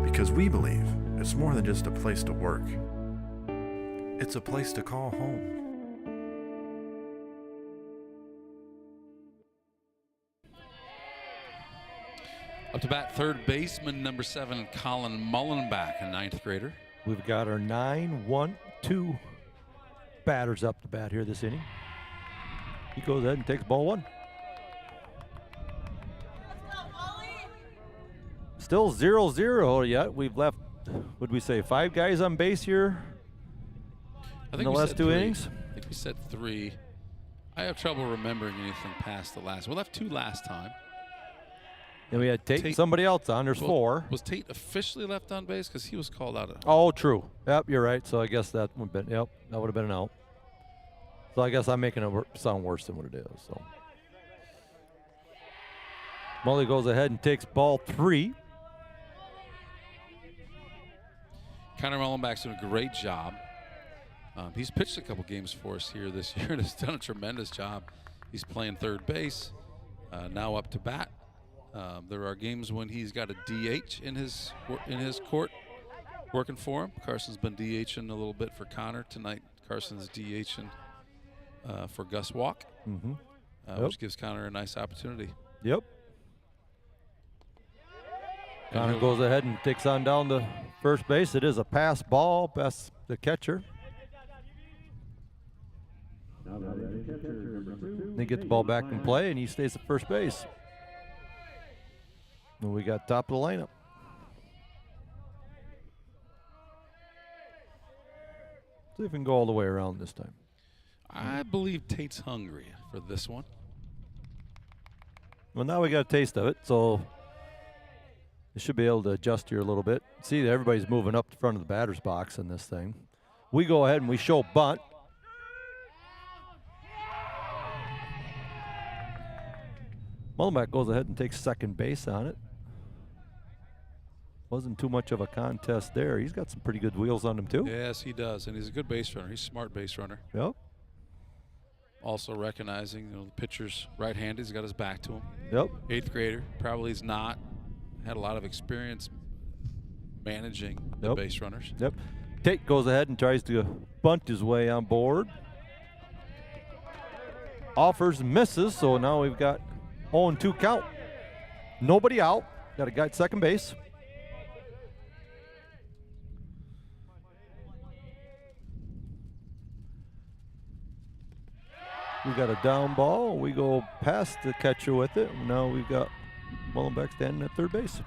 Because we believe it's more than just a place to work. It's a place to call home. Up to bat, third baseman, number 7, Colin Mullenbach, a 9th grader. We've got our 9-1-2 batters up to bat here this inning. He goes ahead and takes ball 1. Still 0-0 yet. We've left, would we say, 5 guys on base here in the last 2 innings? I think we said 3. I have trouble remembering anything past the last. We left 2 last time. Then we had Tate and somebody else on. There's 4. Was Tate officially left on base? Because he was called out. Oh, true. Yep, you're right. So I guess that would have been, that would have been an out. So I guess I'm making it sound worse than what it is. So Mully goes ahead and takes ball 3. Connor Mullenbach's doing a great job. He's pitched a couple games for us here this year and has done a tremendous job. He's playing third base, now up to bat. There are games when he's got a DH in his court working for him. Carson's been DHing a little bit for Connor. Tonight, Carson's DHing for Gus Walk, which gives Connor a nice opportunity. Yep. Connor goes ahead and takes on down to first base. It is a pass ball, past the catcher. They get the ball back in play, and he stays at first base. And we got top of the lineup. See if we can go all the way around this time. I believe Tate's hungry for this one. Well, now we got a taste of it, so you should be able to adjust here a little bit. See, everybody's moving up the front of the batter's box in this thing. We go ahead and we show bunt. Mullenbach goes ahead and takes second base on it. Wasn't too much of a contest there. He's got some pretty good wheels on him too. Yes, he does, and he's a good base runner. He's a smart base runner. Yep. Also recognizing, the pitcher's right-handed. He's got his back to him. Yep. 8th grader. Probably has not had a lot of experience managing the base runners. Yep. Tate goes ahead and tries to bunt his way on board. Offers and misses, so now we've got 0-2 count. Nobody out. Got a guy at second base. We got a down ball. We go past the catcher with it. Now we've got Mullenbach standing at third base.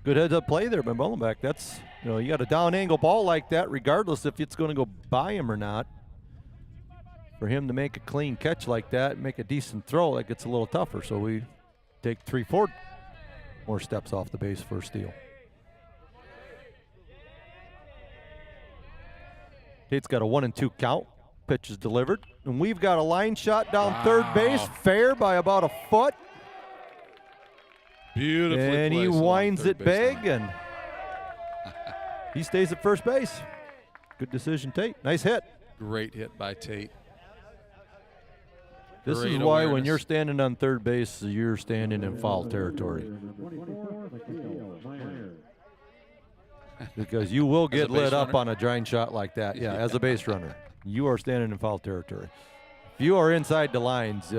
Good heads-up play there by Mullenbach. That's, you got a down angle ball like that, regardless if it's going to go by him or not. For him to make a clean catch like that, make a decent throw, that gets a little tougher. So we take 3-4 more steps off the base for a steal. Tate's got a 1-2 count. Pitch is delivered. And we've got a line shot down third base, fair by about a foot. Beautifully and he placed winds it big, line. and he stays at first base. Good decision, Tate. Nice hit. Great hit by Tate. This Great is why awareness. when you're standing on third base, you're standing in foul territory. Because you will get lit up on a drawing shot like that. Yeah, as a base runner. You are standing in foul territory. If you are inside the lines,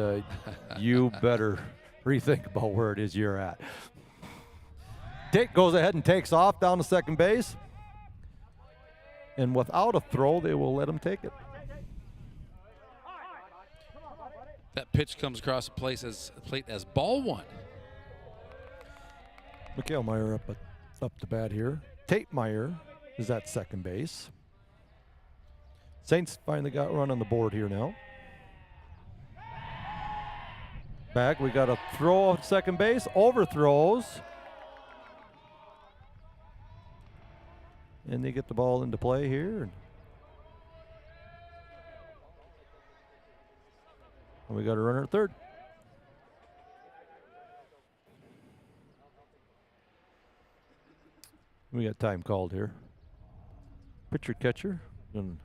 you better rethink about where it is you're at. Tate goes ahead and takes off down to second base. And without a throw, they will let him take it. That pitch comes across the plate as ball 1. Mikhail Meyer up to bat here. Tate Meyer is at second base. Saints finally got run on the board here now. Back, we got a throw at second base, overthrows. And they get the ball into play here. And we got a runner at third. We got time called here. Pitcher catcher. And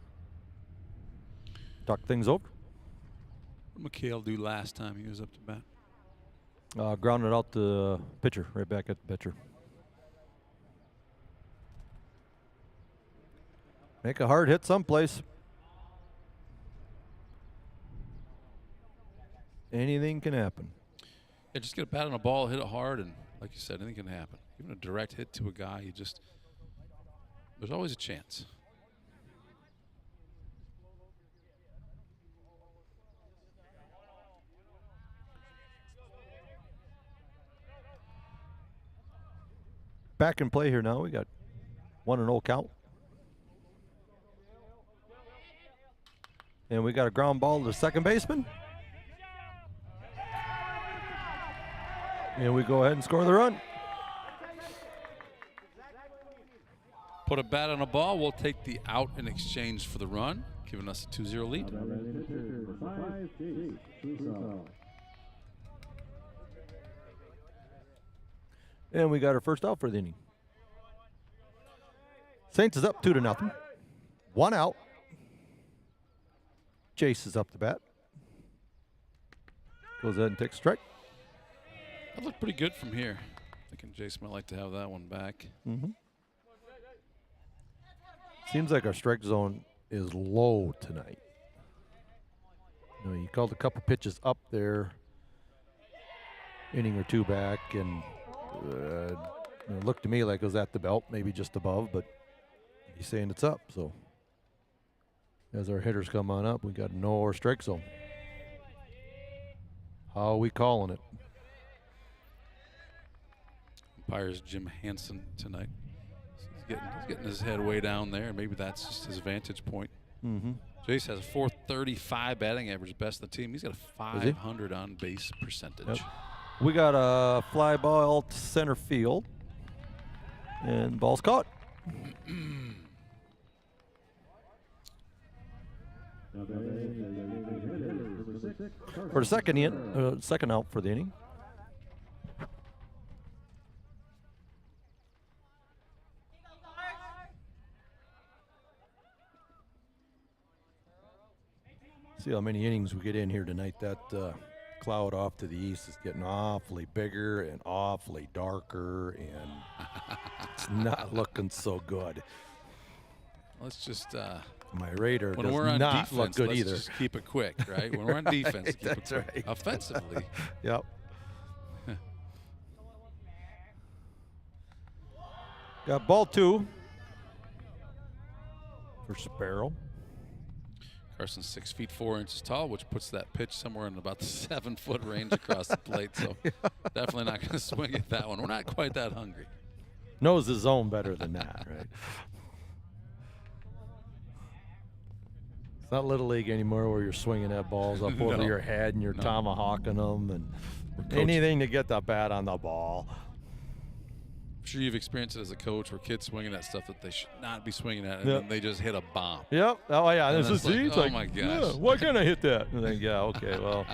Tuck things over. What did McHale do last time he was up to bat? Grounded out the pitcher, right back at the pitcher. Make a hard hit someplace. Anything can happen. Yeah, just get a bat on a ball, hit it hard, and like you said, anything can happen. Even a direct hit to a guy, there's always a chance. Back in play here now. We got 1-0 count. And we got a ground ball to the second baseman. And we go ahead and score the run. Put a bat on a ball. We'll take the out in exchange for the run, giving us a 2-0 lead. And we got our first out for the inning. Saints is up 2-0. 1 out. Chase is up to bat. Goes ahead and takes a strike. That looked pretty good from here. Thinking Jace might like to have that one back. Mm-hmm. Seems like our strike zone is low tonight. You know, you called a couple pitches up there, inning or two back, and it looked to me like it was at the belt, maybe just above, but he's saying it's up. So as our hitters come on up, we got to know our strike zone. How are we calling it? Umpires Jim Hansen tonight. He's getting his head way down there. Maybe that's just his vantage point. Mm-hmm. Jace has a .435 batting average, best in the team. He's got a 500 on base percentage. Yep. We got a fly ball to center field, and ball's caught. For the second out for the inning. See how many innings we get in here tonight. That cloud off to the east is getting awfully bigger and awfully darker, and it's not looking so good. Let's just my radar when does we're on not defense, look good let's either. just keep it quick, right? When we're on defense, keep it quick. Right. Offensively, Yep. Got ball 2 for Sparrow. Carson's 6 feet 4 inches tall, which puts that pitch somewhere in about the 7-foot range across the plate. So definitely not going to swing at that one. We're not quite that hungry. Knows the zone better than that, right? It's not Little League anymore where you're swinging at balls up over your head and you're tomahawking them and anything to get the bat on the ball. I'm sure you've experienced it as a coach where kids swinging at stuff that they should not be swinging at, and then they just hit a bomb. Yep. Oh, yeah. And This is it's like, oh like, my gosh. yeah, why can't I hit that? And then, yeah, okay, well,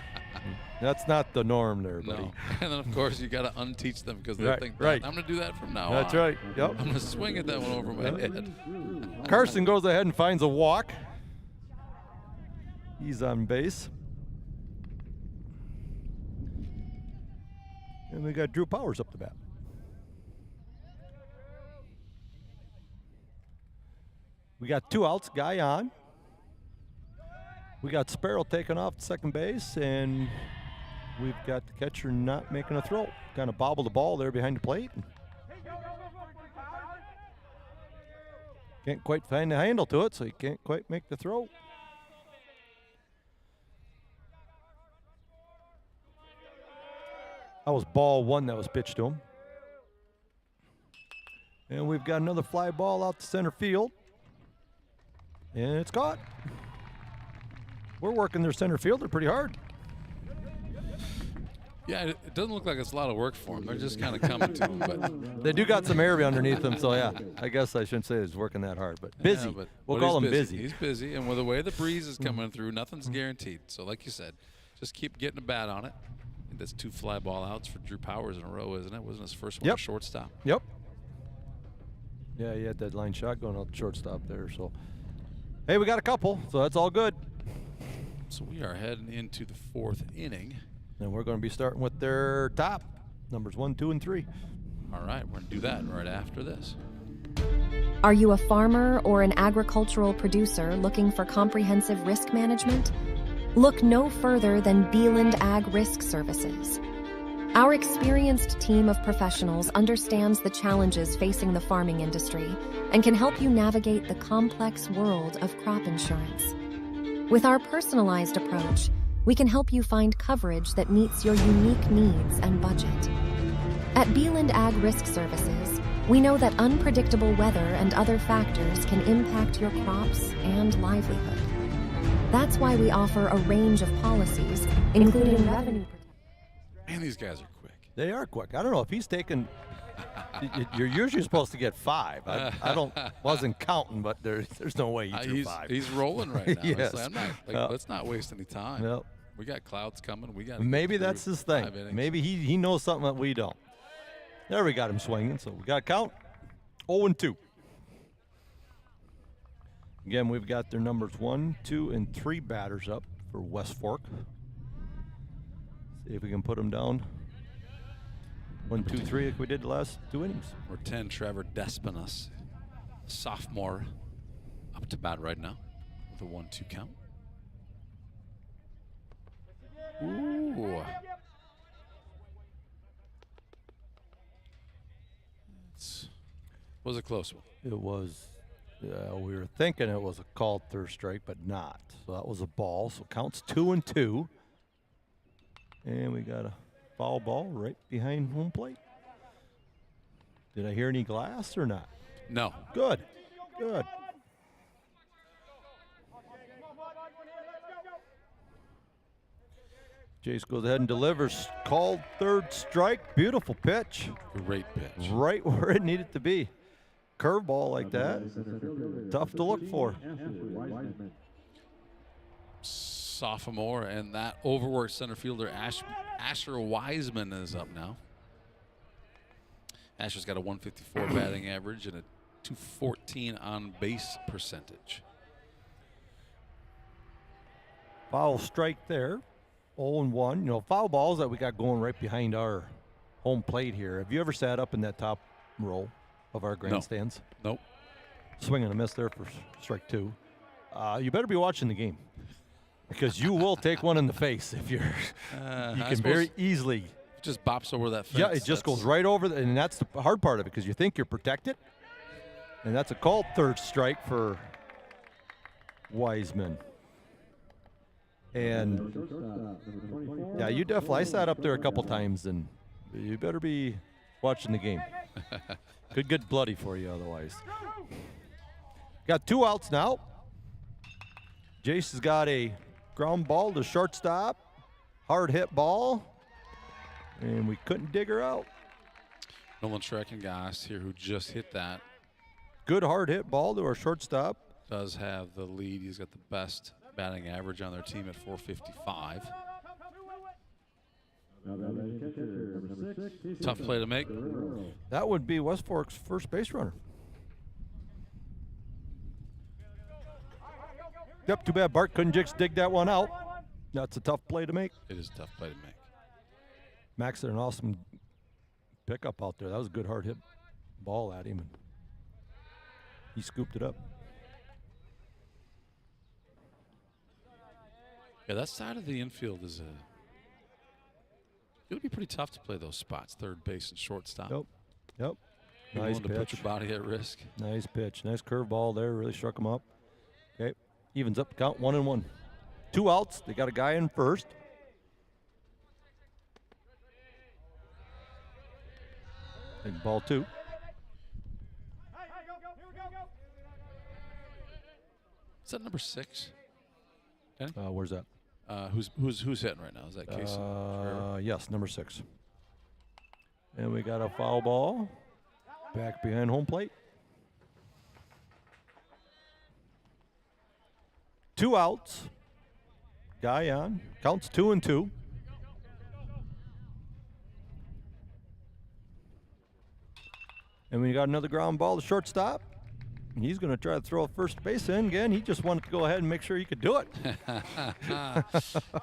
that's not the norm there, buddy. No. And then, of course, you got to unteach them because they Right, think, right. I'm going to do that from now on. That's right. Yep. I'm going to swing at that one over my head. Carson goes ahead and finds a walk. He's on base. And we got Drew Powers up the bat. We got 2 outs, guy on. We got Sparrow taking off to second base, and we've got the catcher not making a throw. Kind of bobbled the ball there behind the plate. Can't quite find the handle to it, so he can't quite make the throw. That was ball 1 that was pitched to him. And we've got another fly ball out to center field. And it's caught. We're working their center fielder pretty hard. Yeah, it doesn't look like it's a lot of work for them. They're just kind of coming to them. But they do got some area underneath them, so yeah. I guess I shouldn't say he's working that hard, but busy. Yeah, we'll call him busy. He's busy, and with the way the breeze is coming through, nothing's guaranteed. So like you said, just keep getting a bat on it. I think that's 2 fly ball outs for Drew Powers in a row, isn't it? Wasn't his first one a shortstop? Yep. Yeah, he had that line shot going out the shortstop there, so. Hey, we got a couple, so that's all good. So we are heading into the 4th inning. And we're going to be starting with their top numbers 1, 2, and 3. All right, we're going to do that right after this. Are you a farmer or an agricultural producer looking for comprehensive risk management? Look no further than Beeland Ag Risk Services. Our experienced team of professionals understands the challenges facing the farming industry and can help you navigate the complex world of crop insurance. With our personalized approach, we can help you find coverage that meets your unique needs and budget. At Beeland Ag Risk Services, we know that unpredictable weather and other factors can impact your crops and livelihood. That's why we offer a range of policies, including revenue protection. Man, these guys are quick. They are quick. I don't know if he's taken. You're usually supposed to get 5. Wasn't counting, but there's no way he threw 5. He's rolling right now. Yes. I'm not, let's not waste any time. Nope. We got clouds coming. We got. Maybe that's his thing. 5 innings. Maybe he knows something that we don't. There, we got him swinging, so we got to count 0-2. Again, we've got their numbers 1, 2, and 3 batters up for West Fork. See if we can put them down 1, 2, 3 like we did the last 2 innings. We're 10, Trevor Despinas, sophomore, up to bat right now with a 1-2 count. Ooh. Was a close one. It was, we were thinking it was a called third strike, but not. So that was a ball, so counts 2-2. And we got a foul ball right behind home plate. Did I hear any glass or not? No. Good. Good. Jace goes ahead and delivers. Called third strike. Beautiful pitch. Great pitch. Right where it needed to be. Curveball like that. Tough to look for. Sophomore, and that overworked center fielder Asher Wiseman is up now. Asher's got a 154 batting average and a 214 on base percentage. Foul strike there. 0-1. You know, foul balls that we got going right behind our home plate here. Have you ever sat up in that top row of our grandstands? Nope. Swing and a miss there for strike 2. You better be watching the game, because you will take one in the face if you're. You can very easily. It just bops over that fence. Yeah, it just goes right over, and that's the hard part of it, because you think you're protected, and that's a called third strike for Wiseman. And yeah, you definitely. I sat up there a couple times, and you better be watching the game. Could get bloody for you otherwise. Got 2 outs now. Jace has got a ground ball to shortstop. Hard hit ball. And we couldn't dig her out. Nolan Schreckengost here, who just hit that. Good hard hit ball to our shortstop. Does have the lead. He's got the best batting average on their team at 455. Tough play to make. That would be West Fork's first base runner. Yep, too bad Bart couldn't just dig that one out. That's a tough play to make. It is a tough play to make. Max did an awesome pickup out there. That was a good hard hit ball at him, and he scooped it up. Yeah, that side of the infield is it'll be pretty tough to play those spots, third base and shortstop. Yep. You're Nice willing to put your body at risk. Nice pitch. Nice curveball there. Really struck him up. Okay. Evens up the count 1-1. 2 outs. They got a guy in first. Big ball 2. Is that number 6? Where's that? Who's hitting right now? Is that Casey? Yes, number 6. And we got a foul ball back behind home plate. 2 outs. Guy on. Counts 2-2. And we got another ground ball to shortstop. He's going to try to throw first base in again. He just wanted to go ahead and make sure he could do it.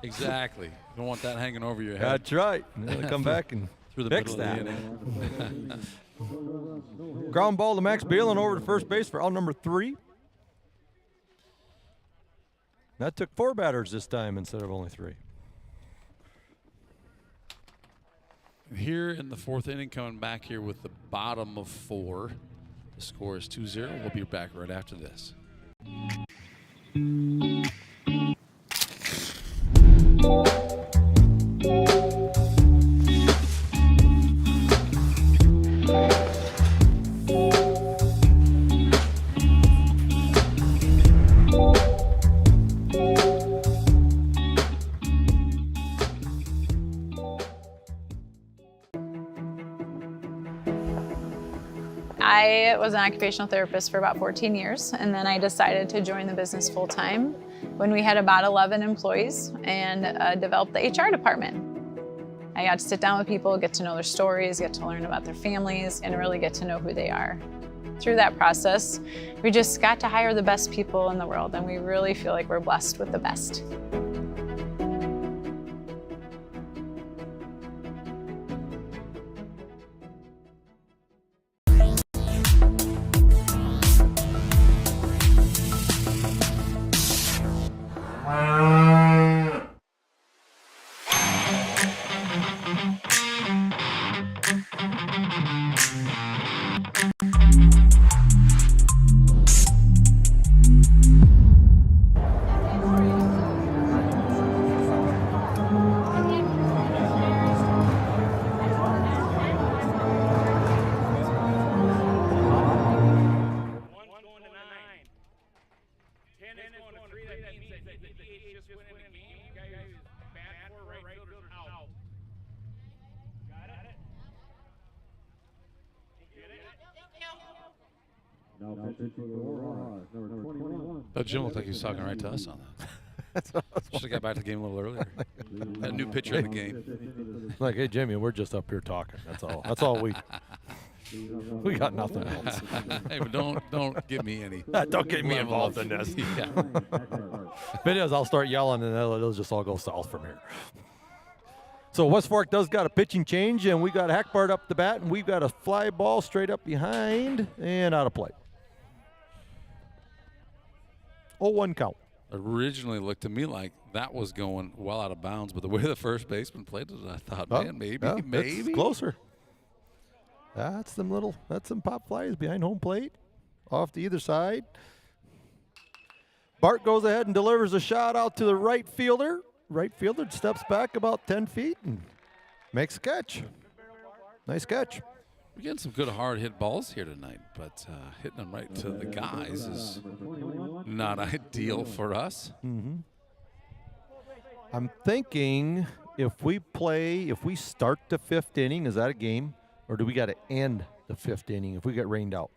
Exactly. You don't want that hanging over your head. That's right. And then come back and through the fix middle that. of the inning. Ground ball to Max Beelen over to first base for out number 3. That took 4 batters this time instead of only 3. Here in the 4th inning, coming back here with the bottom of 4. The score is 2-0. We'll be back right after this. I was an occupational therapist for about 14 years, and then I decided to join the business full-time when we had about 11 employees and developed the HR department. I got to sit down with people, get to know their stories, get to learn about their families, and really get to know who they are. Through that process, we just got to hire the best people in the world, and we really feel like we're blessed with the best. Now pitching for the Warhawks, number 21. But Jim looked like he was talking right to us on that. Should have got back to the game a little earlier. That new pitcher in the game. Like, hey, Jimmy, we're just up here talking. That's all. That's all we got nothing else. Hey, but don't give me any. Don't get me involved in this. Yeah. If it is, I'll start yelling, and it'll just all go south from here. So West Fork does got a pitching change, and we got Hackbart up the bat, and we've got a fly ball straight up behind and out of play. 0-1 count. Originally looked to me like that was going well out of bounds, but the way the first baseman played it, I thought, man, maybe. It's closer. That's some pop flies behind home plate, off to either side. Bart goes ahead and delivers a shot out to the right fielder. Right fielder steps back about 10 feet and makes a catch. Nice catch. We're getting some good hard hit balls here tonight, but hitting them right to the guys is not ideal for us. Mm-hmm. I'm thinking if we start the 5th inning, is that a game? Or do we got to end the 5th inning if we get rained out?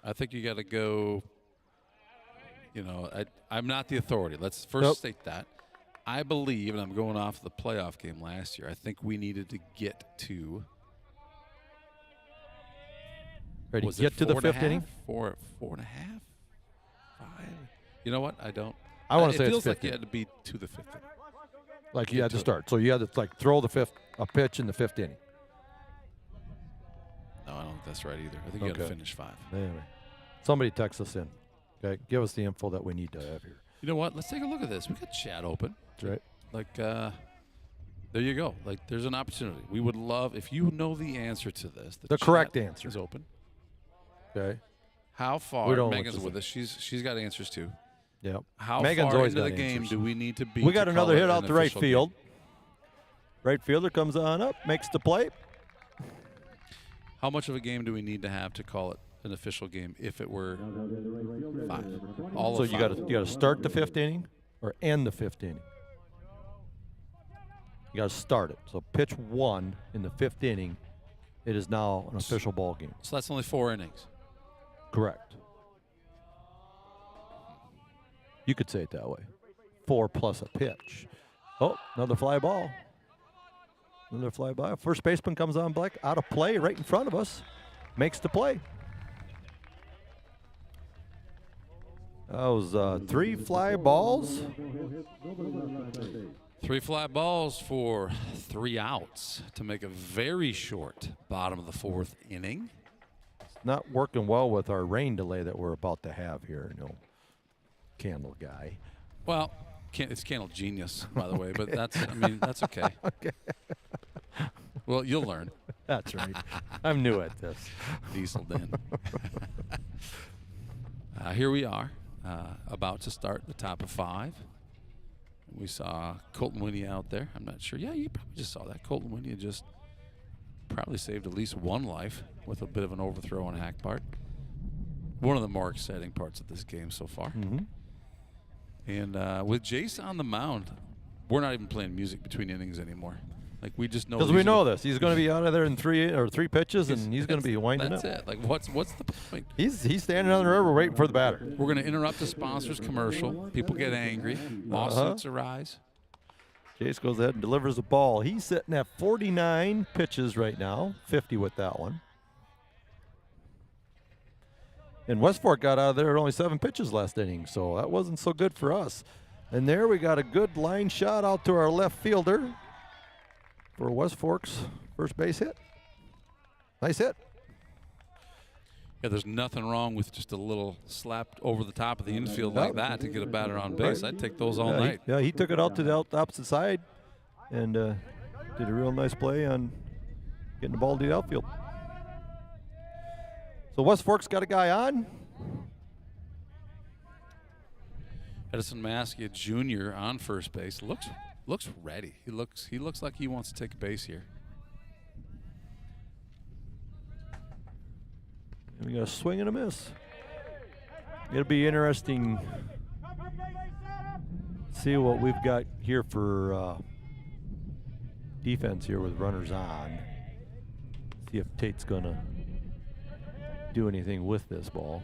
I think you got to go, I'm not the authority. Let's first state that. I believe, and I'm going off the playoff game last year, I think we needed to get to. Ready to get to the 5th inning? 4.5? 5? You know what? I don't. I want to say it it's feels 5th like you inning. had to be to the 5th inning. Like you had to start. So you had to throw a pitch in the 5th inning. No, I don't think that's right either. I think you got to finish 5. Anyway, somebody text us in. Okay, give us the info that we need to have here. You know what? Let's take a look at this. We got chat open. That's right. Like, there you go. Like, there's an opportunity. We would love if you know the answer to this. The correct answer is open. Okay. How far? Megan's with us. She's got answers too. Yep. How Megan's far always into the got game answers. do we need to be? We got to another call hit it out an to right official field. game? Right fielder comes on up, makes the play. How much of a game do we need to have to call it an official game if it were 5? So you got to start the 5th inning or end the 5th inning. You got to start it. So pitch 1 in the 5th inning. It is now an official ball game. So that's only 4 innings. Correct. You could say it that way. 4 plus a pitch. Oh, another fly ball. Another fly ball. First baseman comes on black, out of play right in front of us. Makes the play. That was 3 fly balls. 3 fly balls for 3 outs to make a very short bottom of the 4th inning. It's not working well with our rain delay that we're about to have here, candle guy. Well, it's Candle Genius, by the way, but that's okay. Okay. Well, you'll learn. That's right. I'm new at this. Diesel Den. Here we are, about to start the top of 5. We saw Colton Winnie out there. I'm not sure. Yeah, you probably just saw that. Colton Winnie just probably saved at least 1 life with a bit of an overthrow on Hackbart. One of the more exciting parts of this game so far. Mm-hmm. And with Jace on the mound, we're not even playing music between innings anymore. Like, we just know. Because we know this. He's going to be out of there in 3 pitches, and he's going to be winding up. That's it. Like, what's the point? He's standing on the river waiting for the batter. We're going to interrupt the sponsor's commercial. People get angry. Lawsuits arise. Jace goes ahead and delivers the ball. He's sitting at 49 pitches right now, 50 with that one. And West Fork got out of there at only 7 pitches last inning, so that wasn't so good for us. And there we got a good line shot out to our left fielder for West Fork's first base hit. Nice hit. Yeah, there's nothing wrong with just a little slap over the top of the infield like that to get a batter on base. I'd take those all night. He took it out to the opposite side and did a real nice play on getting the ball to the outfield. So West Fork's got a guy on. Edison Maskia Jr. on first base. Looks ready. He looks like he wants to take a base here. And we got a swing and a miss. It'll be interesting to see what we've got here for defense here with runners on. See if Tate's gonna do anything with this ball.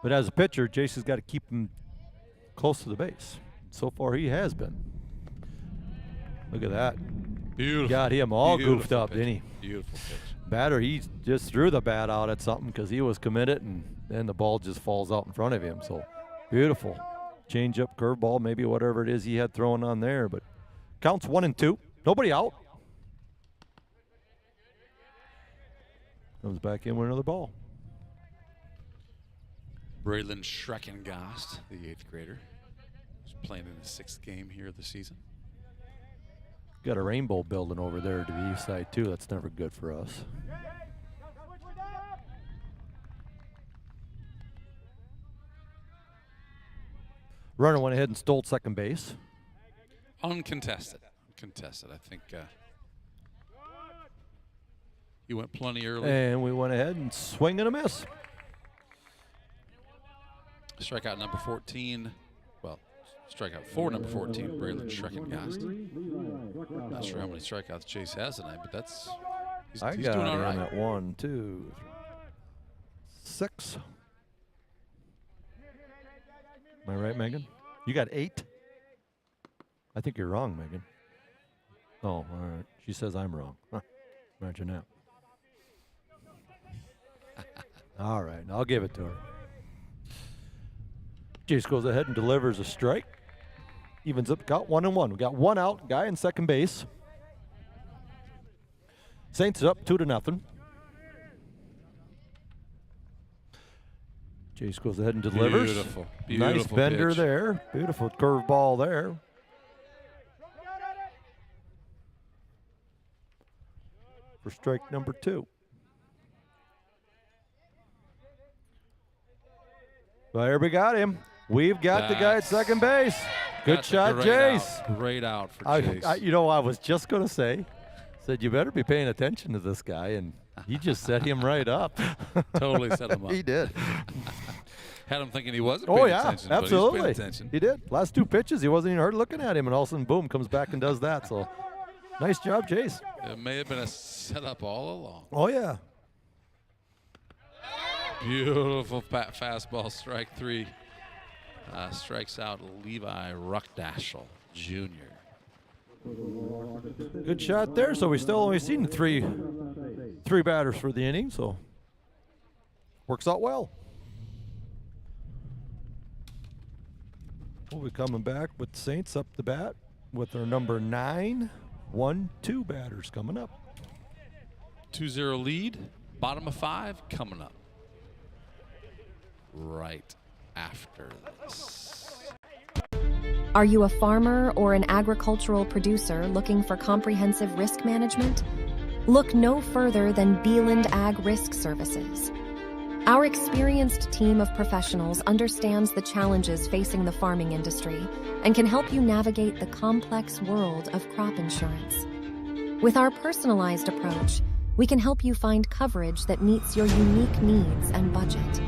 But as a pitcher, Jason's got to keep him close to the base. So far, he has been. Look at that. Beautiful. Got him all goofed up, didn't he? Beautiful pitch. Batter, he just threw the bat out at something because he was committed, and then the ball just falls out in front of him. So beautiful. Change up, curveball, maybe whatever it is he had thrown on there. But counts 1-2. Nobody out. Comes back in with another ball. Braylon Schreckengast, the 8th grader, is playing in his 6th game here this season. Got a rainbow building over there to the east side, too. That's never good for us. Runner went ahead and stole second base. Uncontested. I think he went plenty early. And we went ahead and swing and a miss. Strikeout number 14. Well, strikeout for number 14, Braylon Schreckengast. Not sure how many strikeouts Chase has tonight, but he's doing all right. At 1, 2, 6. Am I right, Megan? You got 8? I think you're wrong, Megan. Oh, all right. She says I'm wrong. Huh. Imagine that. All right, I'll give it to her. Jace goes ahead and delivers a strike. Evens up, got 1-1. We got 1 out, guy in second base. Saints up 2-0. Jace goes ahead and delivers. Beautiful Nice bender pitch. there. Beautiful curveball there. For strike number 2. There we got him. We've got the guy at second base. Good shot, Jace. Great out for Jace. I was just going to say, said you better be paying attention to this guy, and he just set him right up. Totally set him up. He did. Had him thinking he wasn't paying attention. Absolutely. But he's paying attention. He did. Last 2 pitches, he wasn't even hurt looking at him, and all of a sudden, boom, comes back and does that. So, nice job, Jace. It may have been a setup all along. Oh, yeah. Beautiful fastball, strike 3. Strikes out Levi Ruckdaschel Jr. Good shot there. So we still only seen three 3 batters for the inning, so works out well. We'll be coming back with Saints up the bat with our number 9, 1-2 batters coming up. 2-0 lead, bottom of 5 coming up right after this. Are you a farmer or an agricultural producer looking for comprehensive risk management? Look no further than Beeland Ag Risk Services. Our experienced team of professionals understands the challenges facing the farming industry and can help you navigate the complex world of crop insurance. With our personalized approach, we can help you find coverage that meets your unique needs and budget.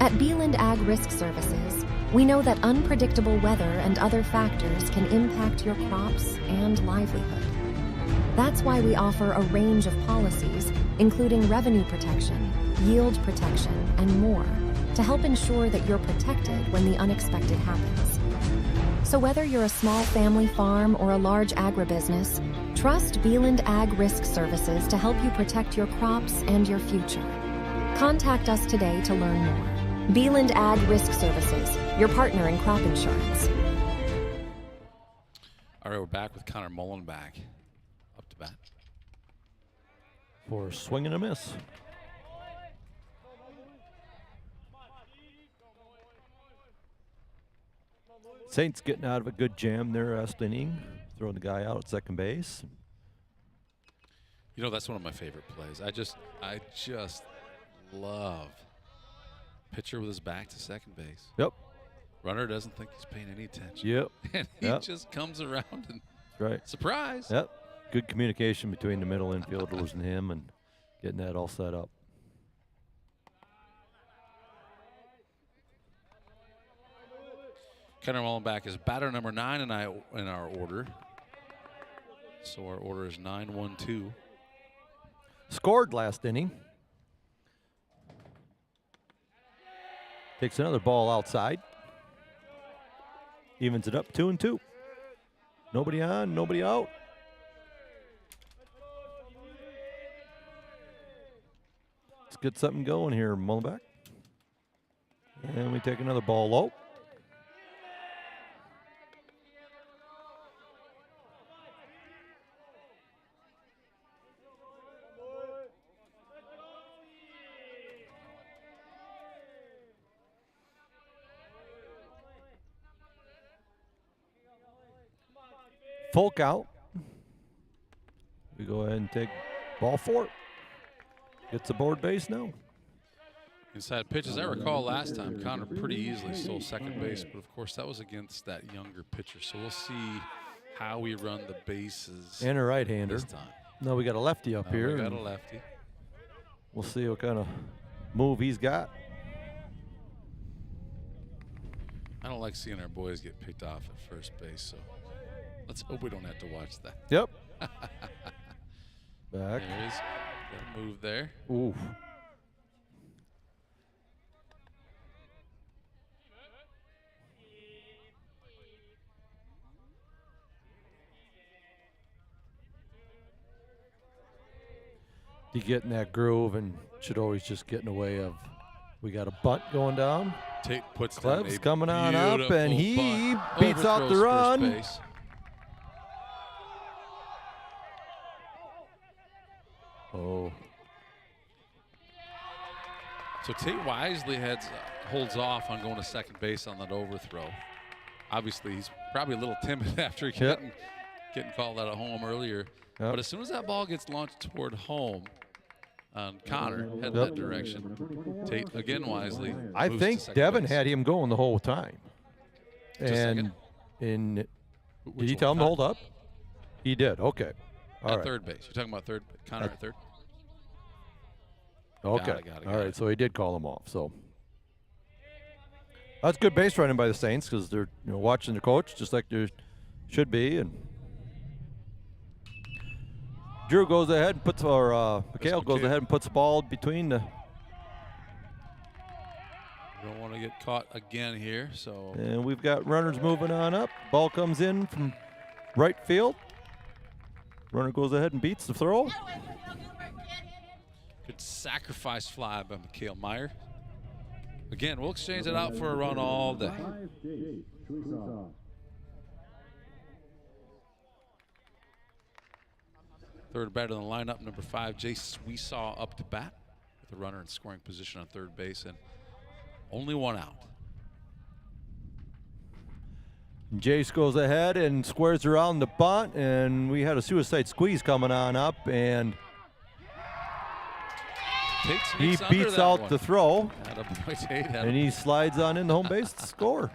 At Beeland Ag Risk Services, we know that unpredictable weather and other factors can impact your crops and livelihood. That's why we offer a range of policies, including revenue protection, yield protection, and more, to help ensure that you're protected when the unexpected happens. So whether you're a small family farm or a large agribusiness, trust Beeland Ag Risk Services to help you protect your crops and your future. Contact us today to learn more. Beeland Ag Risk Services, your partner in crop insurance. All right, we're back with Connor Mullenback up to bat. For a swing and a miss. Saints getting out of a good jam there last inning, throwing the guy out at second base. You know, that's one of my favorite plays. I just love pitcher with his back to second base. Yep. Runner doesn't think he's paying any attention. Yep. And he just comes around and right. Surprise. Yep. Good communication between the middle infielders and him and getting that all set up. Connor Mullenback is batter number 9 in our order. So our order is 9-1-2. Scored last inning. Takes another ball outside. Evens it up 2-2. Nobody on, nobody out. Let's get something going here, Mullenback. And we take another ball low. Full count. We go ahead and take ball 4. Gets aboard base now. Inside pitch, as I recall last time, Connor pretty easily stole second base, but of course that was against that younger pitcher. So we'll see how we run the bases. And a right-hander. This time. No, we got a lefty up here. We got a lefty. We'll see what kind of move he's got. I don't like seeing our boys get picked off at first base, so let's hope we don't have to watch that. Yep. Back. There is a move there. Ooh. You get in that groove and should always just get in the way of. We got a bunt going down. Tate puts down Clev's a coming on up, and he bunt. beats out the Overthrows run. first base. Oh. So Tate wisely holds off on going to second base on that overthrow. Obviously, he's probably a little timid after getting called out at home earlier. But as soon as that ball gets launched toward home, Connor heading that direction, Tate again wisely. I moves think to second Devin base. had him going the whole time. Just a second. Did Which he tell one? him to hold up? He did. Okay. All At right. third base. You're talking about third. Connor at third. Okay. Got All right. it. So he did call him off. So that's good base running by the Saints because they're watching their coach just like there should be. And Drew goes ahead and puts, or Mikhail goes ahead and puts the ball between the. We don't want to get caught again here. So. And we've got runners moving on up. Ball comes in from right field. Runner goes ahead and beats the throw. Good sacrifice fly by Mikhail Meyer. Again, we'll exchange it out for a run all day. Third batter in the lineup, number 5, Jace Sweesaw up to bat with a runner in scoring position on third base and only one out. Jace goes ahead and squares around the bunt, and we had a suicide squeeze coming on up, and he beats out the throw, and he slides on in the home base to score.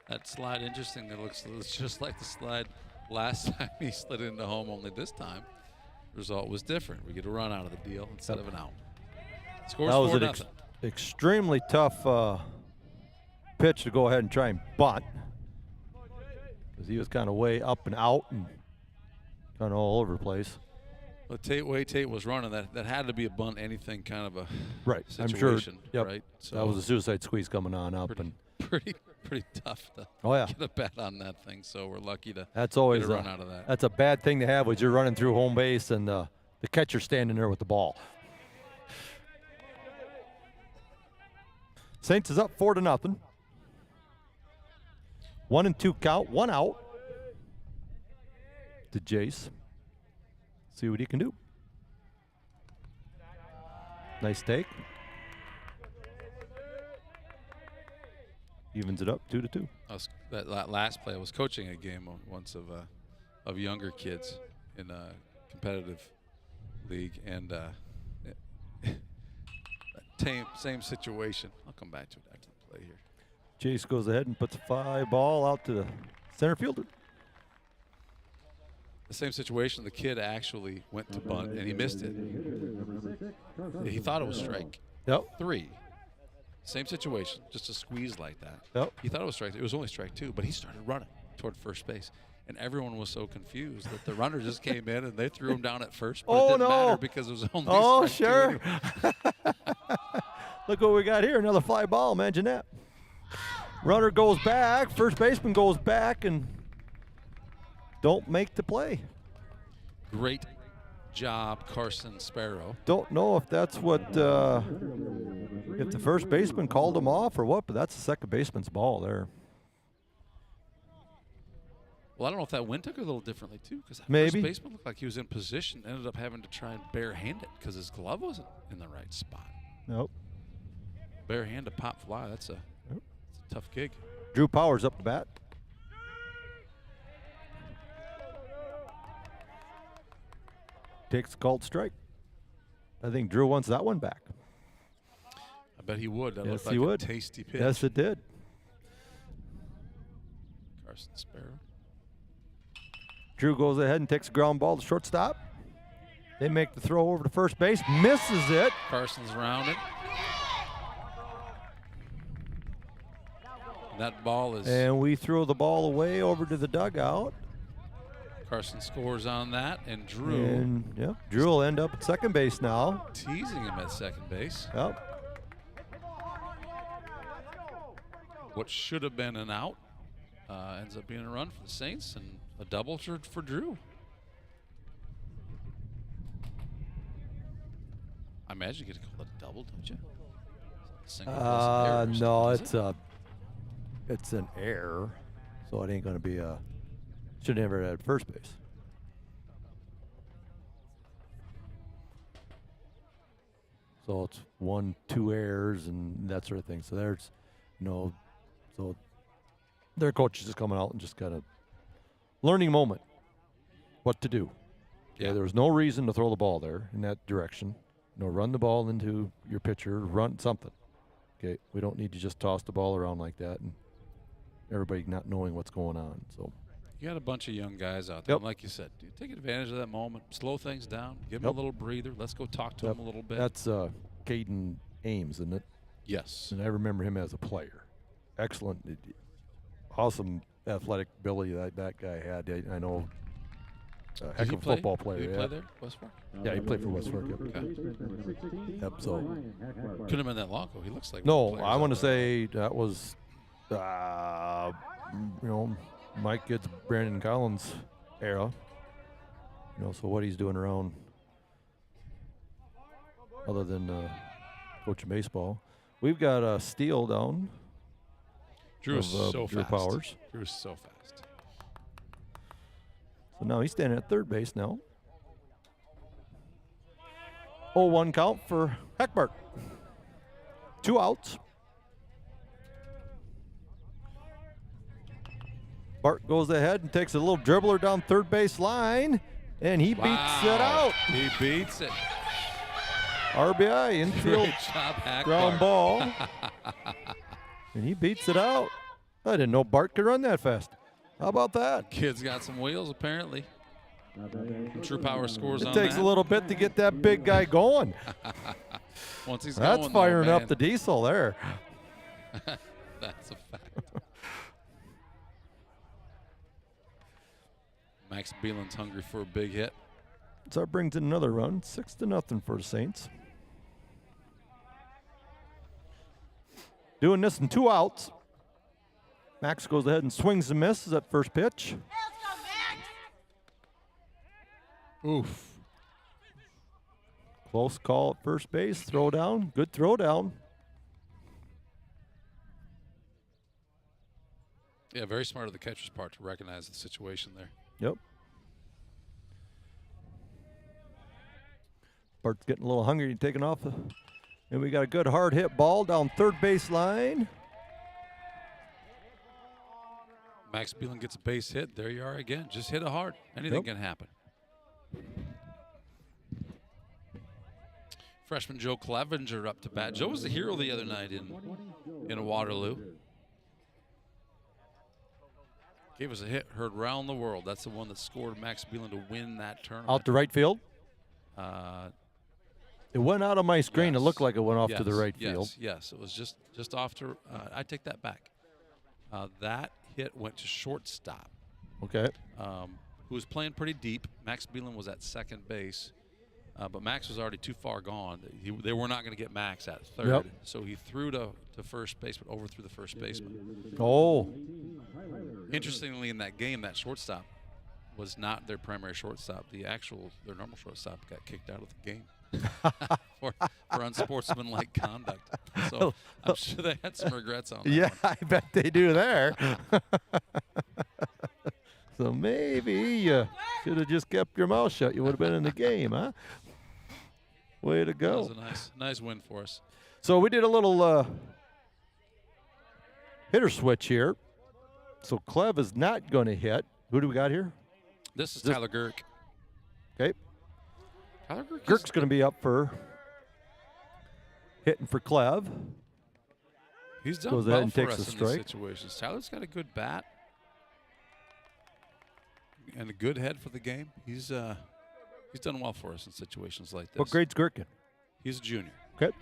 That slide, interesting. It looks just like the slide last time he slid into home, only this time the result was different. We get a run out of the deal instead of an out. Scores 4-0. Extremely tough pitch to go ahead and try and bunt, because he was kind of way up and out and kind of all over the place. Well, Tate was running, that had to be a bunt, anything kind of a situation, I'm sure. Yep. Right? So that was a suicide squeeze coming on up, pretty tough to get a bat on that thing. So we're lucky to that's always get a run out of that. That's a bad thing to have when you're running through home base and the catcher standing there with the ball. Saints is up 4-0. 1-2 count, 1 out to Jace. See what he can do. Nice take. Evens it up 2-2. That last play, I was coaching a game once of younger kids in a competitive league, and same situation. I'll come back to it after the play here. Jace goes ahead and puts a fly ball out to the center fielder. The same situation, the kid actually went to bunt and he missed it. He thought it was strike 3. Same situation, just a squeeze like that. Yep. He thought it was strike. It was only strike 2, but he started running toward first base. And everyone was so confused that the runner just came in and they threw him down at first, but it didn't matter because it was only strike 2 anyway. Look what we got here, another fly ball, imagine that. Runner goes back, first baseman goes back, and don't make the play. Great job, Carson Sparrow. Don't know if that's what, if the first baseman called him off or what, but that's the second baseman's ball there. Well, I don't know if that wind took it a little differently, too, because that Maybe. first baseman looked like he was in position, ended up having to try and barehand it because his glove wasn't in the right spot. Nope. Barehand a pop fly, that's a tough gig. Drew Powers up the bat. Takes a called strike. I think Drew wants that one back. I bet he would. That Yes, looked like he would. a tasty pitch. Yes, it did. Carson Sparrow. Drew goes ahead and takes a ground ball to shortstop. They make the throw over to first base, misses it. Carson's rounded. That ball is. And we throw the ball away over to the dugout. Carson scores on that, and Drew. And Drew will end up at second base now. Teasing him at second base. Yep. What should have been an out ends up being a run for the Saints and a double for Drew. I imagine you get to call it a double, don't you? No, it's an error, so it ain't going to be a. Should never have had first base. So it's 1-2 errors and that sort of thing. So there's, so their coach is just coming out and just kind of learning moment, what to do. Yeah, there was no reason to throw the ball there in that direction. Run the ball into your pitcher, run something. Okay, we don't need to just toss the ball around like that and everybody not knowing what's going on. So you got a bunch of young guys out there. And like you said, take advantage of that moment, slow things down, give them a little breather. Let's go talk to them a little bit. That's Caden Ames, isn't it? Yes. And I remember him as a player. Excellent, awesome athletic ability that guy had. I know. Heck of a football player. Did he play there, West Fork? Yeah, he played for West Fork. Yep. Okay. Yep. So couldn't have been that long ago. He looks like. No, I want to say that was, Mike gets Brandon Collins era. So what he's doing around other than coaching baseball. We've got a steal down. Drew is so Drew fast. Powers. Drew is so fast. So now he's standing at third base now. 0-1 count for Heckbart. 2 outs. Bart goes ahead and takes a little dribbler down third base line, and he beats it out. He beats it. RBI, infield Great job, Hackbart. ground ball. And he beats it out. I didn't know Bart could run that fast. How about that? Kid's got some wheels, apparently. True Power scores It on takes that. a little bit to get that big guy going. Once he's That's going, firing though, up the diesel there. That's a fact. Max Bielen's hungry for a big hit. So that brings in another run, 6-0 for the Saints. Doing this in 2 outs. Max goes ahead and swings and misses at first pitch. Oof. Close call at first base. Throw down. Good throw down. Yeah, very smart of the catcher's part to recognize the situation there. Yep. Bart's getting a little hungry, taking off. And we got a good hard hit ball down third base line. Max Bielen gets a base hit. There you are again. Just hit it hard. Anything can happen. Freshman Joe Clevenger up to bat. Joe was the hero the other night in Waterloo. Gave us a hit heard around the world. That's the one that scored Max Bielen to win that tournament. Out to right field. It went out on my screen. Yes. It looked like it went off Yes, to the right yes, field. Yes, it was just off to. I take that back. That hit went to shortstop. Okay. Who was playing pretty deep. Max Bielen was at second base, but Max was already too far gone. They were not going to get Max at third, Yep. so he threw to first base, but overthrew the first baseman. Oh. Interestingly, in that game, that shortstop was not their primary shortstop. Their normal shortstop got kicked out of the game for unsportsmanlike conduct. So I'm sure they had some regrets on that. Yeah, one. I bet they do there. So maybe you should have just kept your mouth shut. You would have been in the game, huh? Way to go. That was a nice win for us. So we did a little hitter switch here. So Clev is not going to hit. Who do we got here? This is Tyler Girk. Okay. Tyler Girk Girk's going to be up for hitting for Clev. He's done Goes ahead well and for takes us the in these strike. situations. Tyler's got a good bat and a good head for the game. He's done well for us in situations like this. What grade's Girk in? He's a junior. Okay.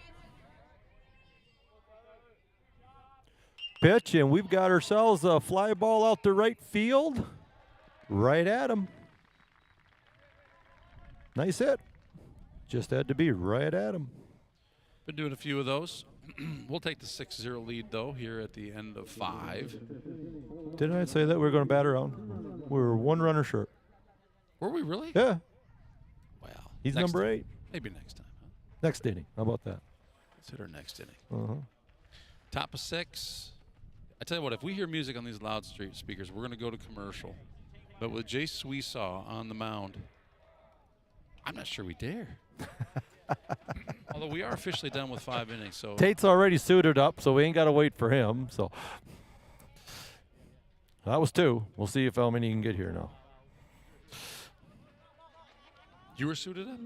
Pitch, and we've got ourselves a fly ball out to right field. Right at him. Nice hit. Just had to be right at him. Been doing a few of those. We'll take the 6-0 lead, though, here at the end of 5. Didn't I say that we were going to bat around? We were 1 runner short. Were we really? Yeah. Well, He's next number time. 8. Maybe next time. Huh? Next inning. How about that? Let's hit our next inning. Uh-huh. Top of 6. I tell you what, if we hear music on these loudspeakers, we're going to go to commercial. But with Jace Sweesaw on the mound, I'm not sure we dare. Although we are officially done with 5 innings, so Tate's already suited up, so we ain't got to wait for him. So that was 2. We'll see if how many can get here now. you were suited up.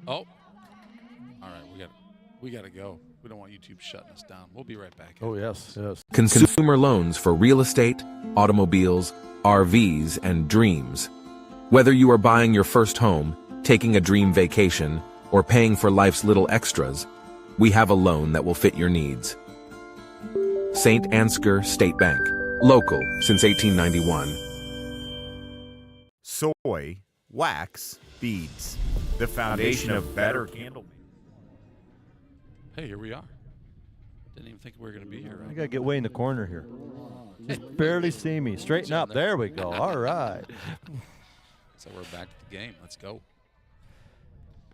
Oh, all right, we got to go. We don't want YouTube shutting us down. We'll be right back. Oh yes, yes. Consumer loans for real estate, automobiles, RVs, and dreams. Whether you are buying your first home, taking a dream vacation, or paying for life's little extras, we have a loan that will fit your needs. St. Ansgar State Bank. Local since 1891. Soy, wax, beads. The foundation of better candle. Hey, here we are. Didn't even think we were going to be here. I got to get way in the corner here. Just barely see me. Straighten up. There we go. All right. So we're back to the game. Let's go.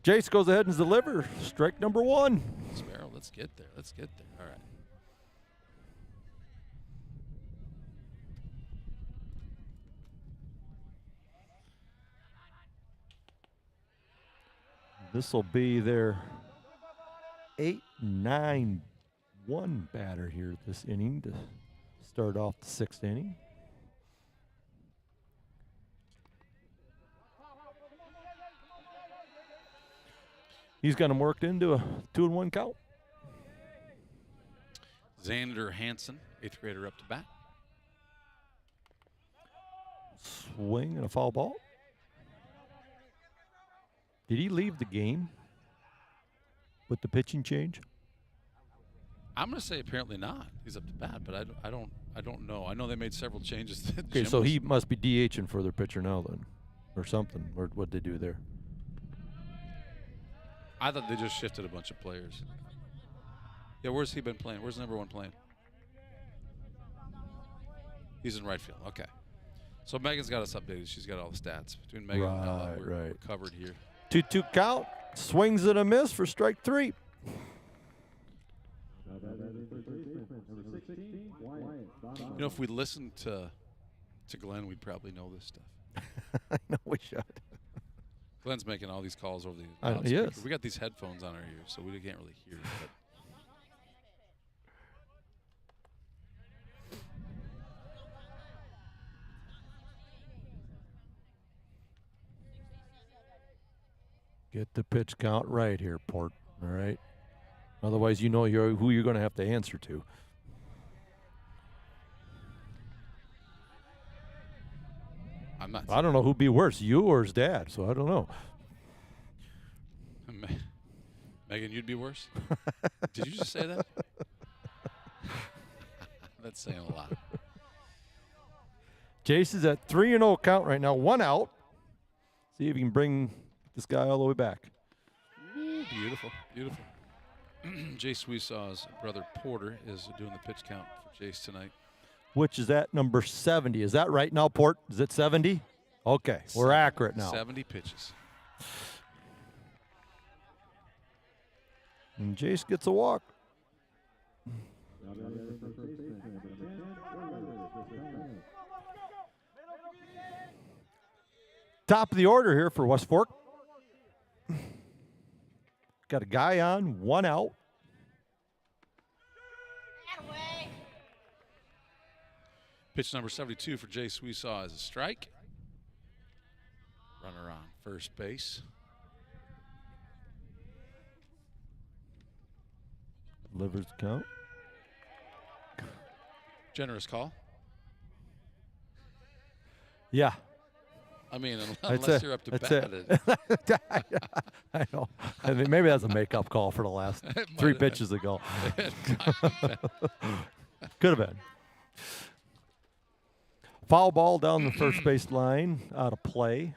Jace goes ahead and delivers. Strike number 1. Sparrow, let's get there. Let's get there. All right. This will be their 8-9-1 batter here this inning to start off the 6th inning. He's got him worked into a 2-1 count. Xander Hansen, 8th grader, up to bat. Swing and a foul ball. Did he leave the game with the pitching change? I'm going to say apparently not. He's up to bat, but I don't know. I know they made several changes. Okay, so he must be DHing for their pitcher now then, or something. Or what'd they do there? I thought they just shifted a bunch of players. Yeah, where's he been playing? Where's number 1 playing? He's in right field. Okay. So Megan's got us updated. She's got all the stats. Between Megan and Ella, we're covered here. 2-2 count. Swings and a miss for strike 3. You know, if we listened to Glenn, we'd probably know this stuff. I know we should. Glenn's making all these calls over the yes. We got these headphones on our ears, so we can't really hear. But Get the pitch count right here, Port. All right. Otherwise, you know who you're going to have to answer to. I don't know who'd be worse, you or his dad, so I don't know. Megan, you'd be worse? Did you just say that? That's saying a lot. Jace is at 3-0 count right now, 1 out. See if he can bring this guy all the way back. Ooh, beautiful, beautiful. Jace Weesaw's brother Porter is doing the pitch count for Jace tonight. Which is at number 70. Is that right now, Port? Is it 70? Okay, we're accurate now. 70 pitches. And Jace gets a walk. Top of the order here for West Fork. Got a guy on, 1 out. Pitch number 72 for Jace Weesaw is a strike. Runner on first base. Delivers the count. Generous call. Yeah. I mean, unless you're up to bat. I know. I mean, maybe that's a makeup call for the last 3 pitches ago. Could have been. Foul ball down the first base line, out of play.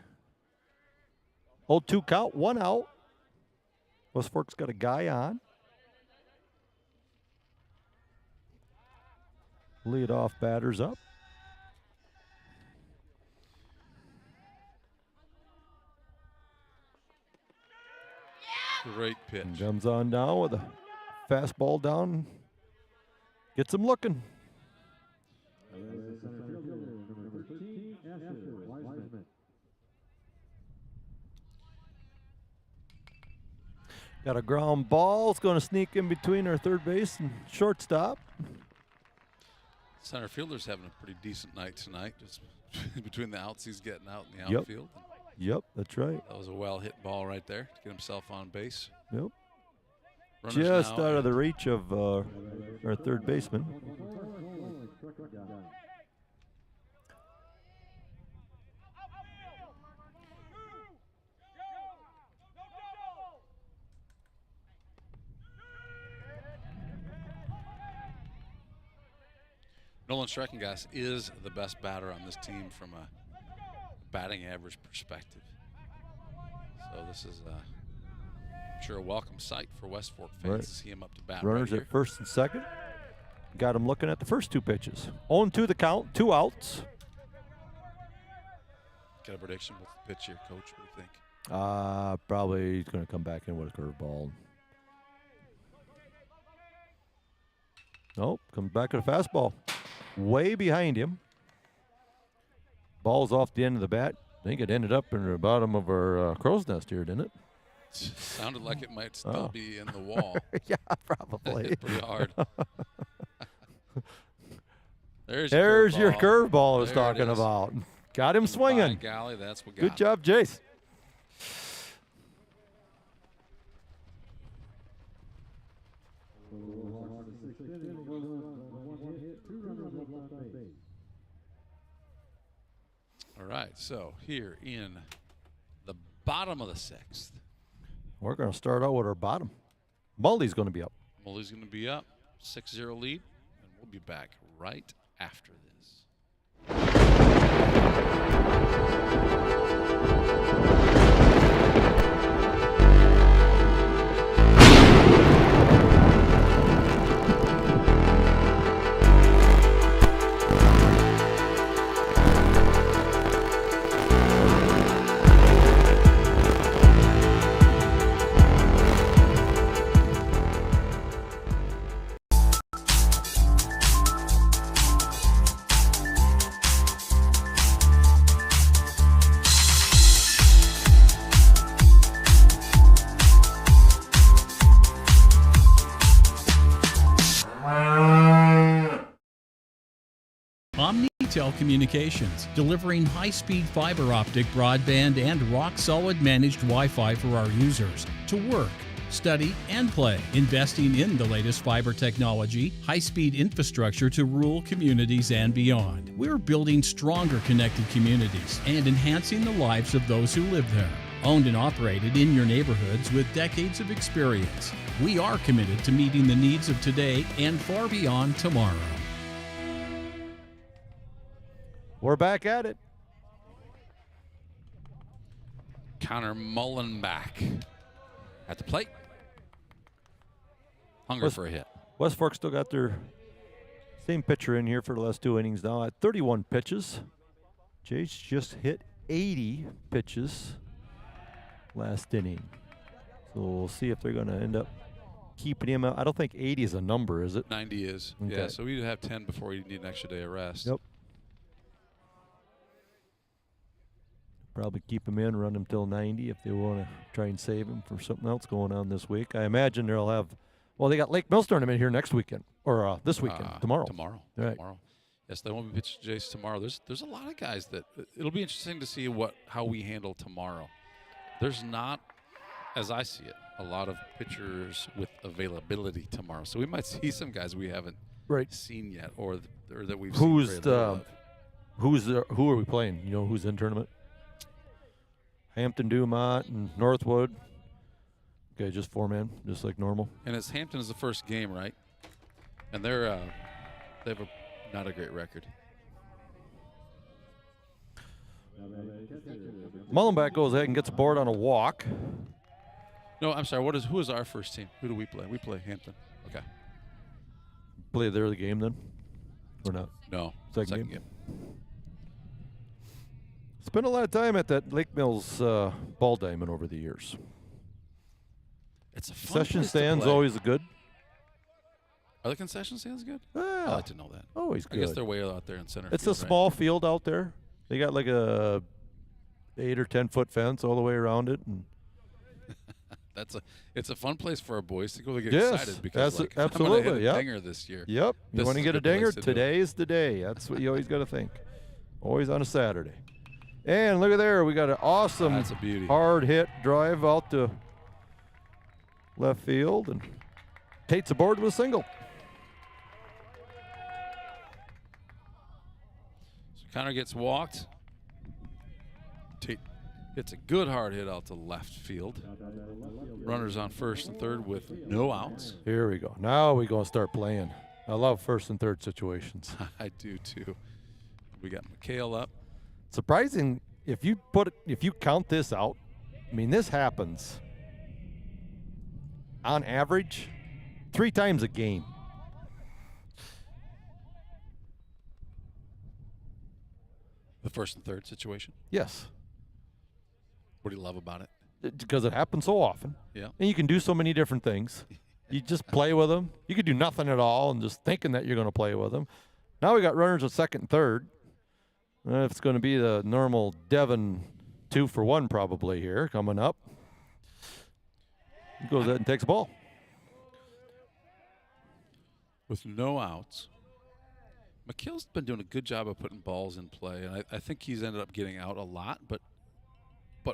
0-2 count, 1 out. West Fork's got a guy on. Lead off batters up. Great pitch. And comes on down with a fastball down. Gets him looking. Got a ground ball. It's going to sneak in between our third base and shortstop. Center fielder's having a pretty decent night tonight. Just between the outs he's getting out in the outfield. Yep, that's right. That was a well-hit ball right there to get himself on base. Yep. Runners just now out of the reach of our third baseman. Nolan Streckengas is the best batter on this team from a batting average perspective. So this is, I'm sure, a welcome sight for West Fork fans to see him up to bat. Runners right at first and second. Got him looking at the first 2 pitches. 0-2 the count, 2 outs. Got a prediction with the pitch here, Coach? What do you think? Probably he's going to come back in with a curveball. Nope, comes back with a fastball. Way behind him. Ball's off the end of the bat. I think it ended up in the bottom of our crow's nest here, didn't it? Sounded like it might still be in the wall. Yeah, probably. Pretty hard. There's your curveball I was talking about. Got him swinging. By golly, that's what got Good job, Jace. All right, so here in the bottom of the 6th. We're going to start out with our bottom. Mully's going to be up. Mully's going to be up, 6-0 lead, and we'll be back right after this. Omnitel Communications, delivering high-speed fiber optic broadband and rock-solid managed Wi-Fi for our users to work, study, and play, investing in the latest fiber technology, high-speed infrastructure to rural communities and beyond. We're building stronger connected communities and enhancing the lives of those who live there. Owned and operated in your neighborhoods with decades of experience. We are committed to meeting the needs of today and far beyond tomorrow. We're back at it. Connor Mullenback at the plate. Hunger for a hit. West Fork still got their same pitcher in here for the last 2 innings now at 31 pitches. Jace just hit 80 pitches last inning. So we'll see if they're going to end up keeping him out. I don't think 80 is a number, is it? 90 is. Okay. Yeah, so we'd have 10 before you need an extra day of rest. Yep. Probably keep him in, run him till 90 if they want to try and save him for something else going on this week. I imagine they'll have, well, they got Lake Mills tournament here next weekend, or this weekend, tomorrow. Tomorrow. Right. Tomorrow. Yes, they won't be pitched to Jace tomorrow. There's a lot of guys that it'll be interesting to see how we handle tomorrow. There's not, as I see it, a lot of pitchers with availability tomorrow. So we might see some guys we haven't seen yet, or that we've seen. Who are we playing? You know who's in tournament? Hampton, Dumont, and Northwood. Okay, just 4 men, just like normal. And it's Hampton is the first game, right? And they have not a great record. Mullenback goes ahead and gets aboard on a walk. No, I'm sorry. Who is our first team? Who do we play? We play Hampton. Okay. Play there the game then? Or not? No. Second game. Spent a lot of time at that Lake Mills ball diamond over the years. It's a fun Concession place to stands play. always good. Are the concession stands good? Yeah. I like to know that. Always good. I guess they're way out there in center It's field, a small field out there. They got like a 8 or 10 foot fence all the way around it, and it's a fun place for our boys to go to get yes, excited because absolutely, I'm gonna hit a yep. dinger this year. Yep. You This want to is a get a good place dinger? to do it. Today's the day. That's what you always got to think. Always on a Saturday. And look at there, we got an awesome That's a beauty. hard hit drive out to left field, and Tate's aboard with a single. So Connor gets walked. Tate hits a good hard hit out to left field. Runners on first and third with no outs. Here we go. Now we're going to start playing. I love first and third situations. I do too. We got McHale up. Surprising if you count this out. I mean, this happens on average 3 times a game. The first and third situation. Yes. What do you love about it? because it happens so often. Yeah. And you can do so many different things. You just play with them. You could do nothing at all and just thinking that you're going to play with them. Now we got runners at second and third. It's going to be the normal Devon 2-for-1 probably here coming up. He goes ahead and takes the ball. With no outs. McKill's been doing a good job of putting balls in play, and I think he's ended up getting out a lot, but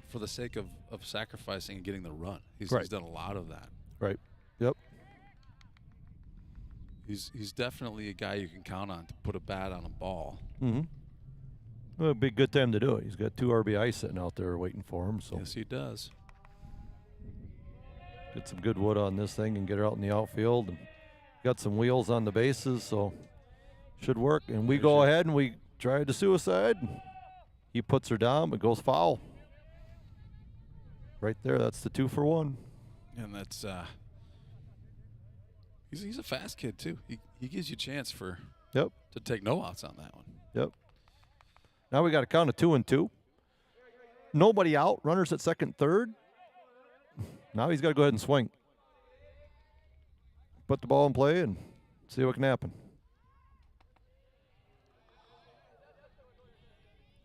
for the sake of sacrificing and getting the run. He's done a lot of that. Right. Yep. He's definitely a guy you can count on to put a bat on a ball. Mm-hmm. Well, it'd be a good time to do it. He's got 2 RBI sitting out there waiting for him. So yes, he does. Get some good wood on this thing and get her out in the outfield. And got some wheels on the bases, so should work. And we go ahead and we try to suicide. He puts her down, but goes foul. Right there, that's the 2-for-1. And that's he's a fast kid too. He gives you a chance to take no outs on that one. Yep. Now we got a count of 2-2. Nobody out. Runners at second, third. Now he's got to go ahead and swing. Put the ball in play and see what can happen.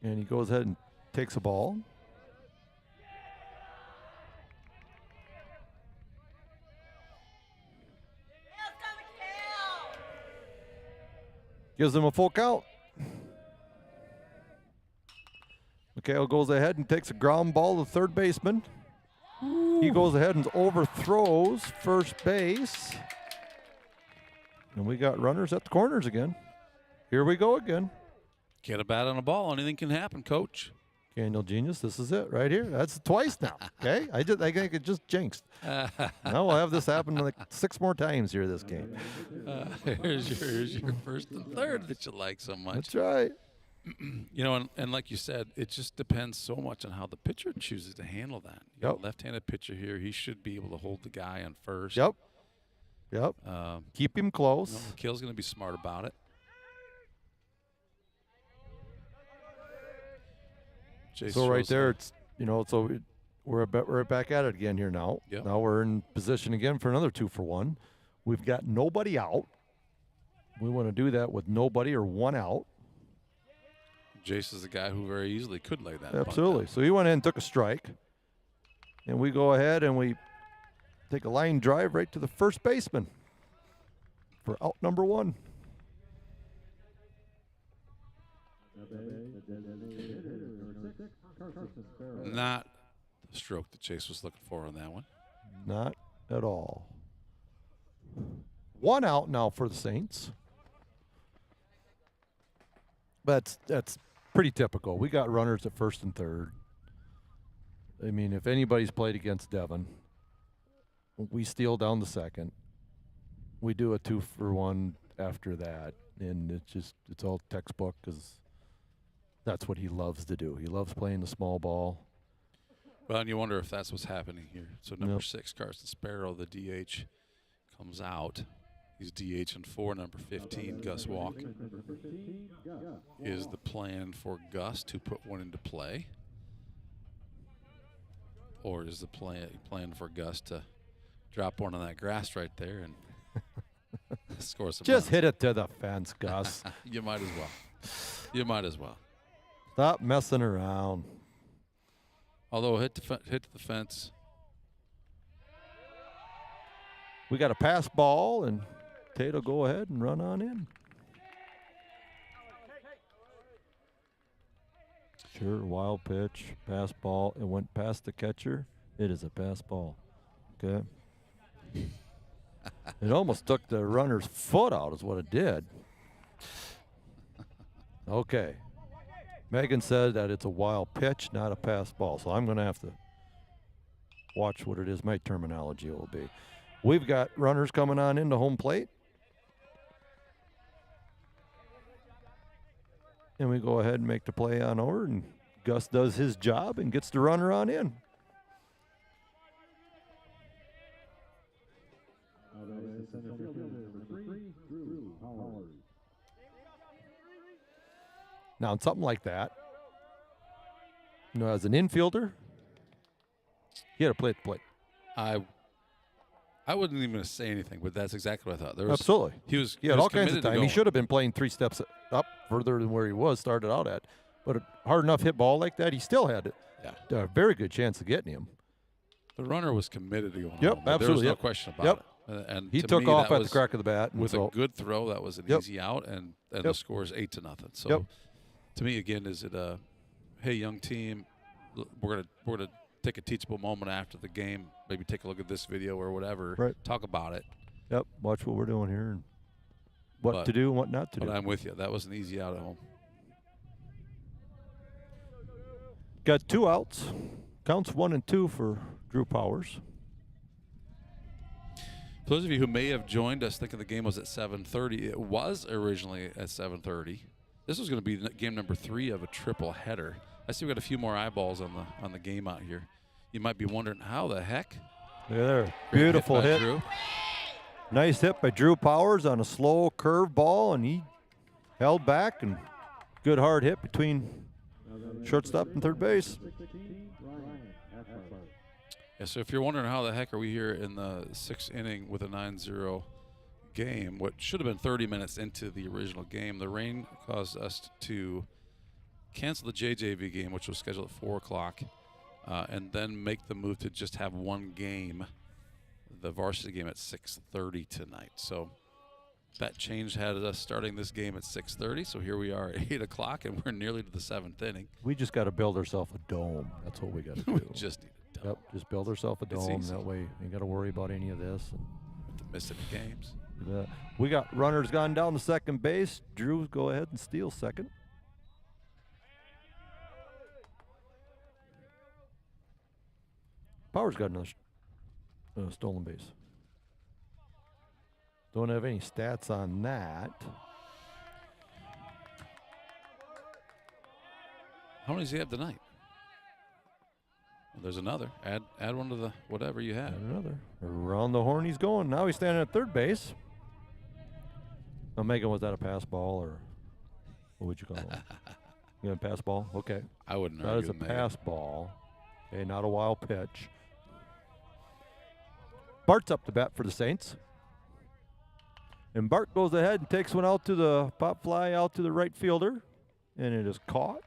And he goes ahead and takes a ball. Gives him a full count. Mikhail goes ahead and takes a ground ball to third baseman. He goes ahead and overthrows first base. And we got runners at the corners again. Here we go again. Get a bat on a ball. Anything can happen, Coach. Candle Genius, this is it right here. That's twice now. Okay, I think it just jinxed. Now we'll have this happen like 6 more times here this game. Here's your first and third that you like so much. That's right. You know, and like you said, it just depends so much on how the pitcher chooses to handle that. You got a left-handed pitcher here. He should be able to hold the guy on first. Yep. Keep him close. You know, McKill's going to be smart about it. So right there, it's we're back at it again here now. Yep. Now we're in position again for another 2-for-1. We've got nobody out. We want to do that with nobody or 1 out. Jace is a guy who very easily could lay that. Absolutely. So he went in and took a strike. And we go ahead and we take a line drive right to the first baseman for out number 1. Not the stroke that Chase was looking for on that one. Not at all. 1 out now for the Saints. That's pretty typical. We got runners at first and third. I mean, if anybody's played against Devon, we steal down the second. We do a 2-for-1 after that, and it's all textbook because that's what he loves to do. He loves playing the small ball. Well, and you wonder if that's what's happening here. So number 6, Carson Sparrow, the DH, comes out. He's DH and 4, number 15, Gus Walk. Is the plan for Gus to put one into play? Or is the plan for Gus to drop one on that grass right there and score some Just runs? hit it to the fence, Gus. You might as well. You might as well. Stop messing around. Although hit the fence. We got a pass ball, and Tate'll go ahead and run on in. Sure, wild pitch, pass ball. It went past the catcher. It is a pass ball. Okay. It almost took the runner's foot out is what it did. Okay. Megan said that it's a wild pitch, not a pass ball. So I'm going to have to watch what it is. My terminology will be. We've got runners coming on into home plate. And we go ahead and make the play on over, and Gus does his job and gets the runner on in. Now, in something like that, as an infielder, He had to play at the plate. I wasn't even going to say anything, but that's exactly what I thought. There was, Absolutely. He had was all kinds of committed to time. He going. should have been playing 3 steps up further than where he started out at. But a hard enough hit ball like that, he still had a very good chance of getting him. The runner was committed to going Yep, home. Absolutely. There was no question about it. And he to took me, off that at the was, crack of the bat. with a good throw, that was an easy out, and the score is 8-0. So, to me, again, is it a, hey, young team, we're gonna take a teachable moment after the game, maybe take a look at this video or whatever, talk about it. Yep, watch what we're doing here and what to do and what not to do. But I'm with you. That was an easy out at home. Got 2 outs. Counts 1 and 2 for Drew Powers. For those of you who may have joined us thinking the game was at 7:30, it was originally at 7:30. This was going to be game number 3 of a triple header. I see we got a few more eyeballs on the game out here. You might be wondering how the heck. There, beautiful hit. Drew. Nice hit by Drew Powers on a slow curve ball, and he held back, and good hard hit between shortstop and third base. Yeah, so if you're wondering how the heck are we here in the 6th inning with a 9-0 game, what should have been 30 minutes into the original game, the rain caused us to cancel the JJV game, which was scheduled at 4 o'clock, and then make the move to just have one game, the varsity game, at 6:30 tonight. So that change had us starting this game at 6:30, so here we are at 8 o'clock, and we're nearly to the 7th inning. We just got to build ourselves a dome. That's what we got to do. We just need a dome. Yep, just build ourselves a dome. That way you ain't got to worry about any of this. With the Mississippi games. We got runners gone down to second base. Drew, go ahead and steal second. Powers got another stolen base. Don't have any stats on that. How many does he have tonight? Well, there's another. Add one to the whatever you have. Add another. Around the horn he's going. Now he's standing at third base. Now, Megan, was that a pass ball or what would you call it? You got a pass ball? Okay. I wouldn't That argue is a with Megan. pass ball. Okay, not a wild pitch. Bart's up to bat for the Saints. And Bart goes ahead and takes one out to the pop fly out to the right fielder. And it is caught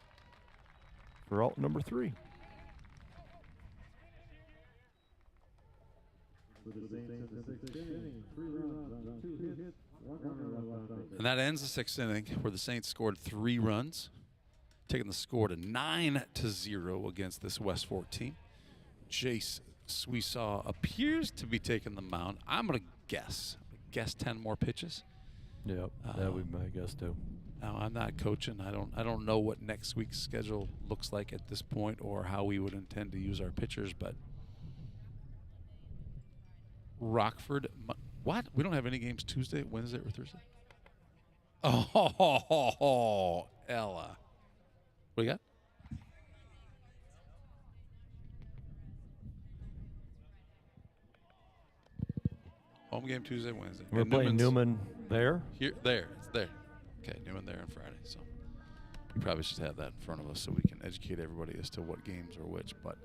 for out number 3. And that ends the 6th inning where the Saints scored 3 runs, taking the score to 9-0 against this West Fork team. Jace, we saw, appears to be taking the mound. I'm going to guess 10 more pitches. Yep, that would be my guess too. Now, I'm not coaching. I don't know what next week's schedule looks like at this point or how we would intend to use our pitchers, but Rockford, what? We don't have any games Tuesday, Wednesday, or Thursday? Oh, Ella. What do you got? Home game Tuesday, Wednesday. We're And playing Newman's Newman there. Here, there, it's there. Okay, Newman there on Friday. So we probably should have that in front of us so we can educate everybody as to what games are which. But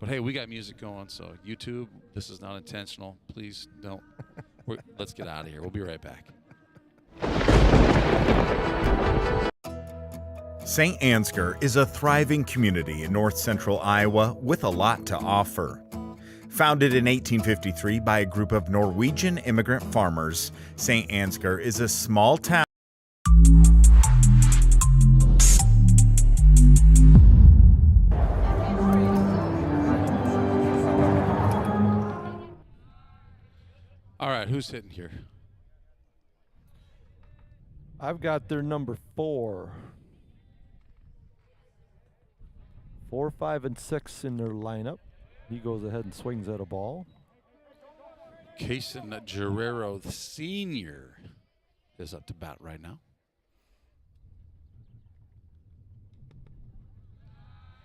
hey, we got music going. So YouTube, this is not intentional. Please don't. Let's get out of here. We'll be right back. St. Ansgar is a thriving community in north central Iowa with a lot to offer. Founded in 1853 by a group of Norwegian immigrant farmers, St. Ansgar is a small town. All right, who's hitting here? I've got their number 4. 4, 5, and 6 in their lineup. He goes ahead and swings at a ball. Kason Guerrero, the senior, is up to bat right now.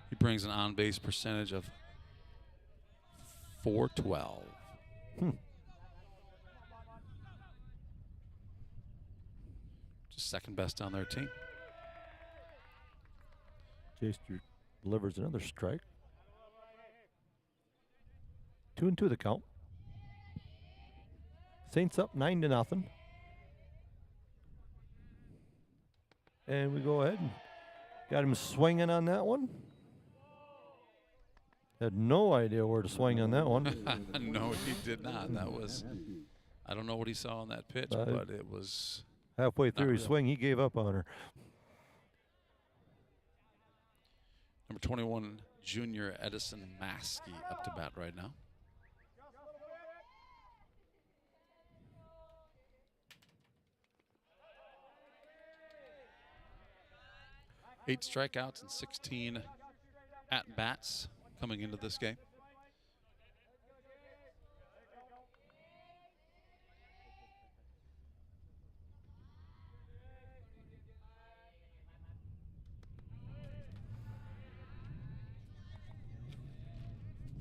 He brings an on-base percentage of .412. Just second best on their team. Jaster delivers another strike. 2-2 the count. Saints up 9-0. And we go ahead and got him swinging on that one. Had no idea where to swing on that one. No, he did not. That was, I don't know what he saw on that pitch, but it was halfway through his real. swing, he gave up on her. Number 21, junior Edison Maskey up to bat right now. Eight strikeouts and 16 at-bats coming into this game.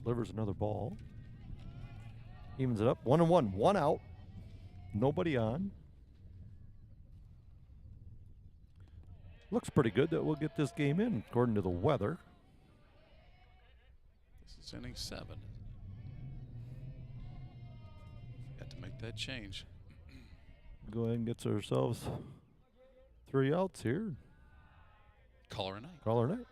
Delivers another ball. Evens it up. 1-1. 1 out. Nobody on. Looks pretty good that we'll get this game in according to the weather. This is inning 7. Got to make that change. Go ahead and get ourselves 3 outs here. Call her a night. Call her night.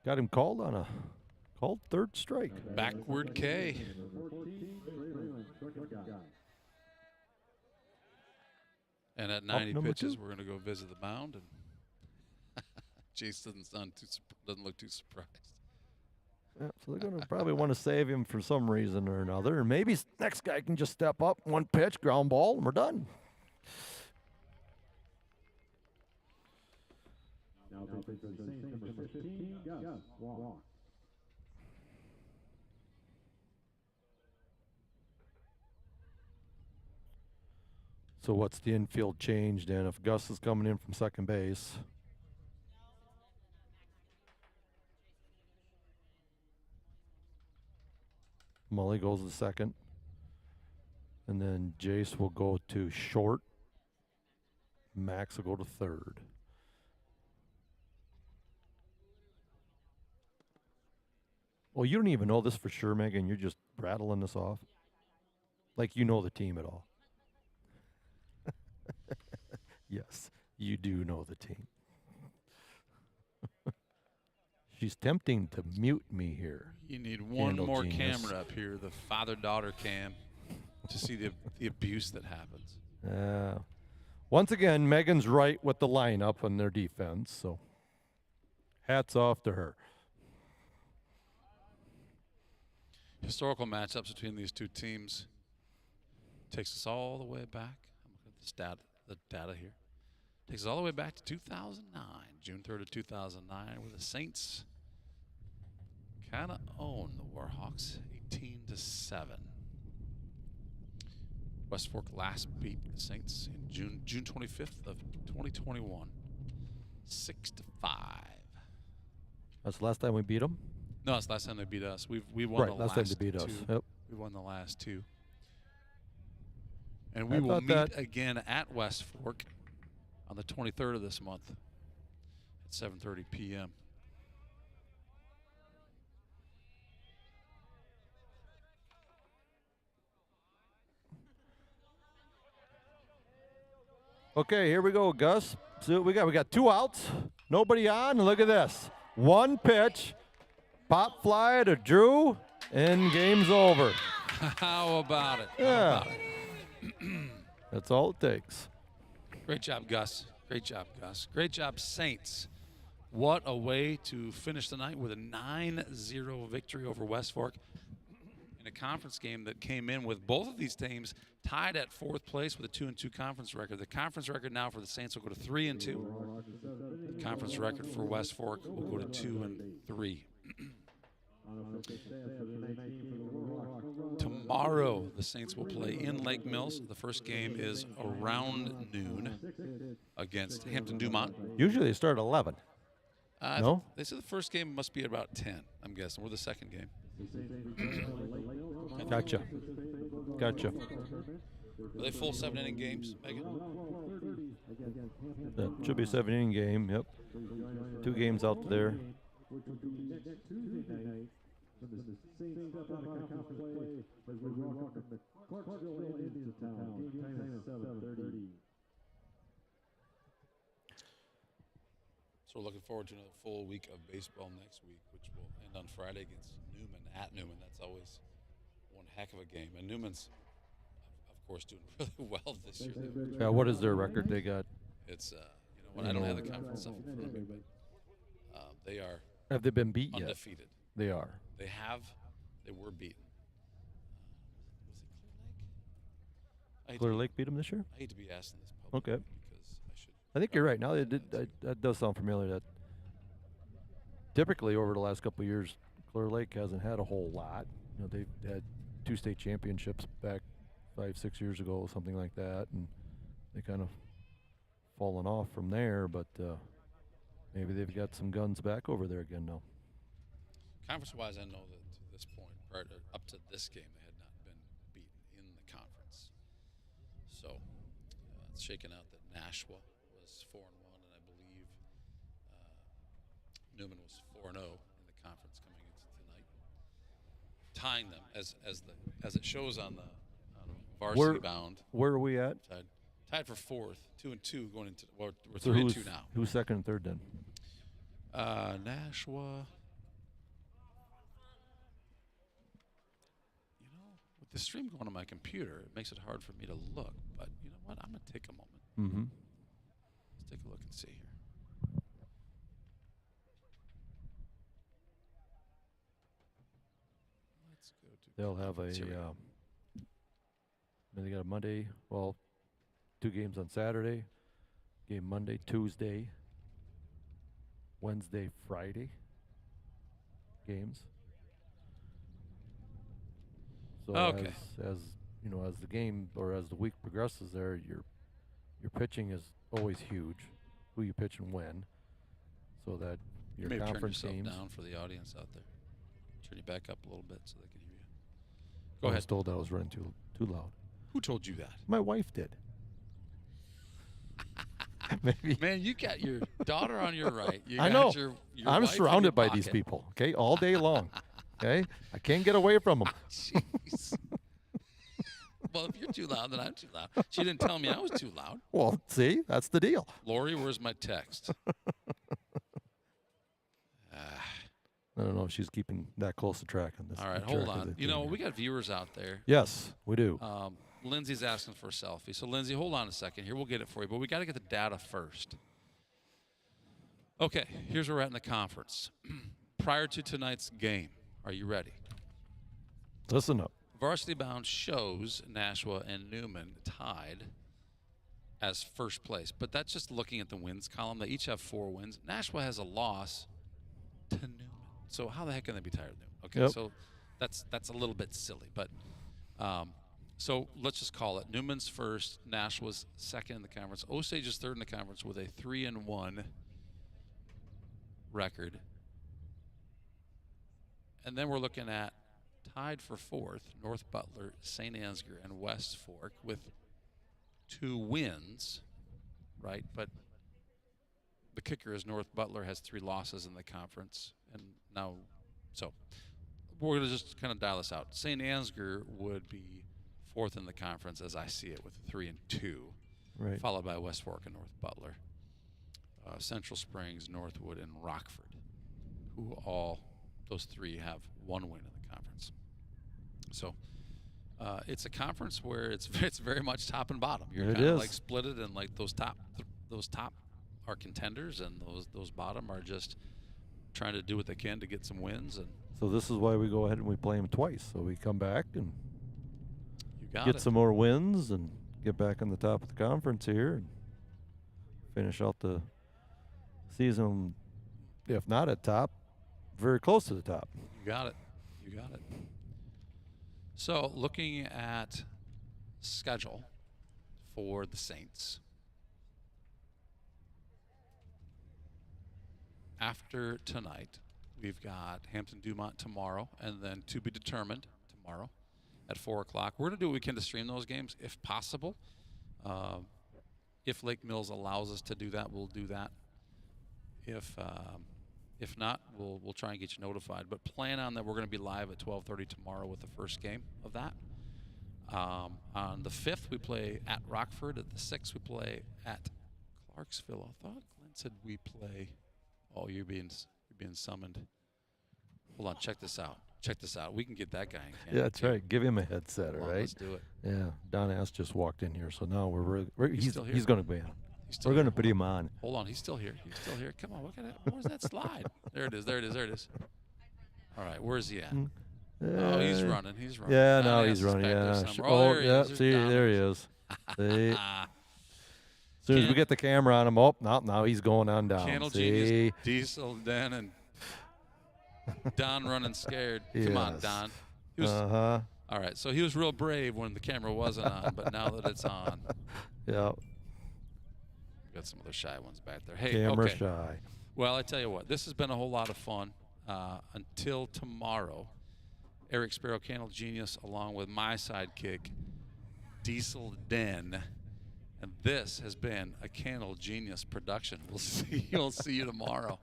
Got him called on a third strike. Backward K. And at 90 pitches, we're going to go visit the mound, and Jason doesn't look too surprised. Yeah, so they're going to probably want to save him for some reason or another, and maybe next guy can just step up, 1 pitch, ground ball, and we're done. Now number 15, Gus Walk. So what's the infield change then? If Gus is coming in from second base, Mully goes to second, and then Jace will go to short. Max will go to third. Well, you don't even know this for sure, Megan. You're just rattling this off. Like you know the team at all. Yes, you do know the team. She's tempting to mute me here. You need one more camera up here, the father-daughter cam, to see the abuse that happens. Once again, Megan's right with the lineup on their defense, so hats off to her. Historical matchups between these two teams takes us all the way back. I'm looking at the data here. Takes us all the way back to 2009, June 3rd of 2009, where the Saints kind of own the Warhawks 18-7. West Fork last beat the Saints in June 25th of 2021, 6-5. That's the last time we beat them? No, it's the last time they beat us. We won the last time they beat us. Yep. We won the last 2. And we will meet again at West Fork on the 23rd of this month at 7:30 p.m. Okay, here we go, Gus. See what we got. We got 2 outs, nobody on. Look at this. 1 pitch, pop fly to Drew, and game's over. How about it? Yeah. That's all it takes. Great job, Gus. Great job, Gus. Great job, Saints. What a way to finish the night with a 9-0 victory over West Fork in a conference game that came in with both of these teams tied at 4th place with a 2-2 conference record. The conference record now for the Saints will go to 3-2. The conference record for West Fork will go to 2-3. Tomorrow, the Saints will play in Lake Mills. The first game is around noon against Hampton Dumont. Usually they start at 11. No? They said the first game must be at about 10, I'm guessing. We're the second game. Gotcha. Are they full 7-inning games, Megan? That should be a 7-inning game. Yep. 2 games out there. So we're looking forward to another full week of baseball next week, which will end on Friday against Newman at Newman. That's always one heck of a game. And Newman's, of course, doing really well this year. Yeah, what is their record they got? It's, I don't have the conference stuff in front of me, but they are Have they been beat undefeated. yet? They are. They were beaten. Was it Clear Lake beat them this year? I hate to be asking this publicly Okay. because I should. I think you're right. Now that does sound familiar. That typically over the last couple of years, Clear Lake hasn't had a whole lot. They've had 2 state championships back 5-6 years ago, something like that, and they kind of fallen off from there. But maybe they've got some guns back over there again now. Conference-wise, I know that to this point, up to this game, they had not been beaten in the conference. So it's shaken out that Nashua was 4-1, and I believe Newman was 4-0 in the conference coming into tonight, tying them as it shows on the varsity bound. Where are we at? Tied for 4th, 2-2 going into. Well, we're So 3-2 now. Who's second and third then? Nashua. With the stream going on my computer, it makes it hard for me to look. But you know what? I'm going to take a moment. Mm-hmm. Let's take a look and see here. Let's go to. They'll have a. They got a Monday. Well, 2 games on Saturday. Game Monday, Tuesday, Wednesday, Friday. Games. So Okay. as the game or as the week progresses, there your pitching is always huge. Who you pitch and when, so that your You may have turned conference yourself games. down for the audience out there. Turn you back up a little bit so they can hear you. I Go was ahead. told I was running too loud. Who told you that? My wife did. Maybe. Man, you got your daughter on your right. You I got know. Your I'm wife in surrounded your by these pocket. people. Okay, all day long. Okay, I can't get away from them. Jeez. Well, if you're too loud, then I'm too loud. She didn't tell me I was too loud. Well, see, that's the deal. Lori, where's my text? I don't know if she's keeping that close a track on this. All right, track hold of on. the You know, game we here. got viewers out there. Yes, we do. Lindsay's asking for a selfie. So, Lindsay, hold on a second here. We'll get it for you, but we got to get the data first. Okay, here's where we're at in the conference. Prior to tonight's game, are you ready? Listen up. Varsity Bound shows Nashua and Newman tied as first place, but that's just looking at the wins column. They each have 4 wins. Nashua has a loss to Newman. So how the heck can they be tied with Newman? Okay, Yep. so that's a little bit silly, but so let's just call it Newman's first, Nashua's second in the conference. Osage is third in the conference with a 3-1 record. And then we're looking at tied for 4th, North Butler, St. Ansgar, and West Fork with 2 wins, right? But the kicker is North Butler has 3 losses in the conference. And now, so we're going to just kind of dial this out. St. Ansgar would be 4th in the conference as I see it with 3-2, Right. followed by West Fork and North Butler. Central Springs, Northwood, and Rockford, who all, those 3 have 1 win in the conference. So it's a conference where it's very much top and bottom. You're It kind of is. like split it, and like those top are contenders, and those bottom are just trying to do what they can to get some wins. And So this is why we go ahead and we play them twice. So we come back and you got get it. some more wins and get back on the top of the conference here and finish out the season, if not at top, very close to the top. You got it. You got it. So looking at schedule for the Saints. after tonight, we've got Hampton Dumont tomorrow, and then to be determined tomorrow at 4 o'clock. We're going to do what we can to stream those games if possible. If Lake Mills allows us to do that, we'll do that. If not, we'll try and get you notified. But plan on that we're going to be live at 12:30 tomorrow with the first game of that. On the 5th, we play at Rockford. At the 6th, we play at Clarksville. I thought Glenn said we play. Oh, you're being summoned. Hold on, check this out. Check this out. We can get that guy in Canada. Yeah, that's right. Give him a headset, all right? Let's do it. Yeah, Don Ass just walked in here, so now he's still here. He's going to be on. We're going to put him on. Hold on, he's still here. He's still here. Come on, look at it. Where's that slide? There it is. There it is. There it is. All right, where's he at? Oh, he's running. He's running. Yeah, no, he's running. Yeah. Oh, there he is. See, there he is. See? As soon as we get the camera on him, now he's going on down. Channel See? Genius, Diesel, Dan, and Don running scared. Come on, Don. Uh-huh. All right, so he was real brave when the camera wasn't on, but now that it's on. Yeah. Got some other shy ones back there. Hey, Camera okay. shy. Well, I tell you what, this has been a whole lot of fun. Until tomorrow, Eric Sparrow, Candle Genius, along with my sidekick, Diesel Den. And this has been a Candle Genius production. We'll see you tomorrow.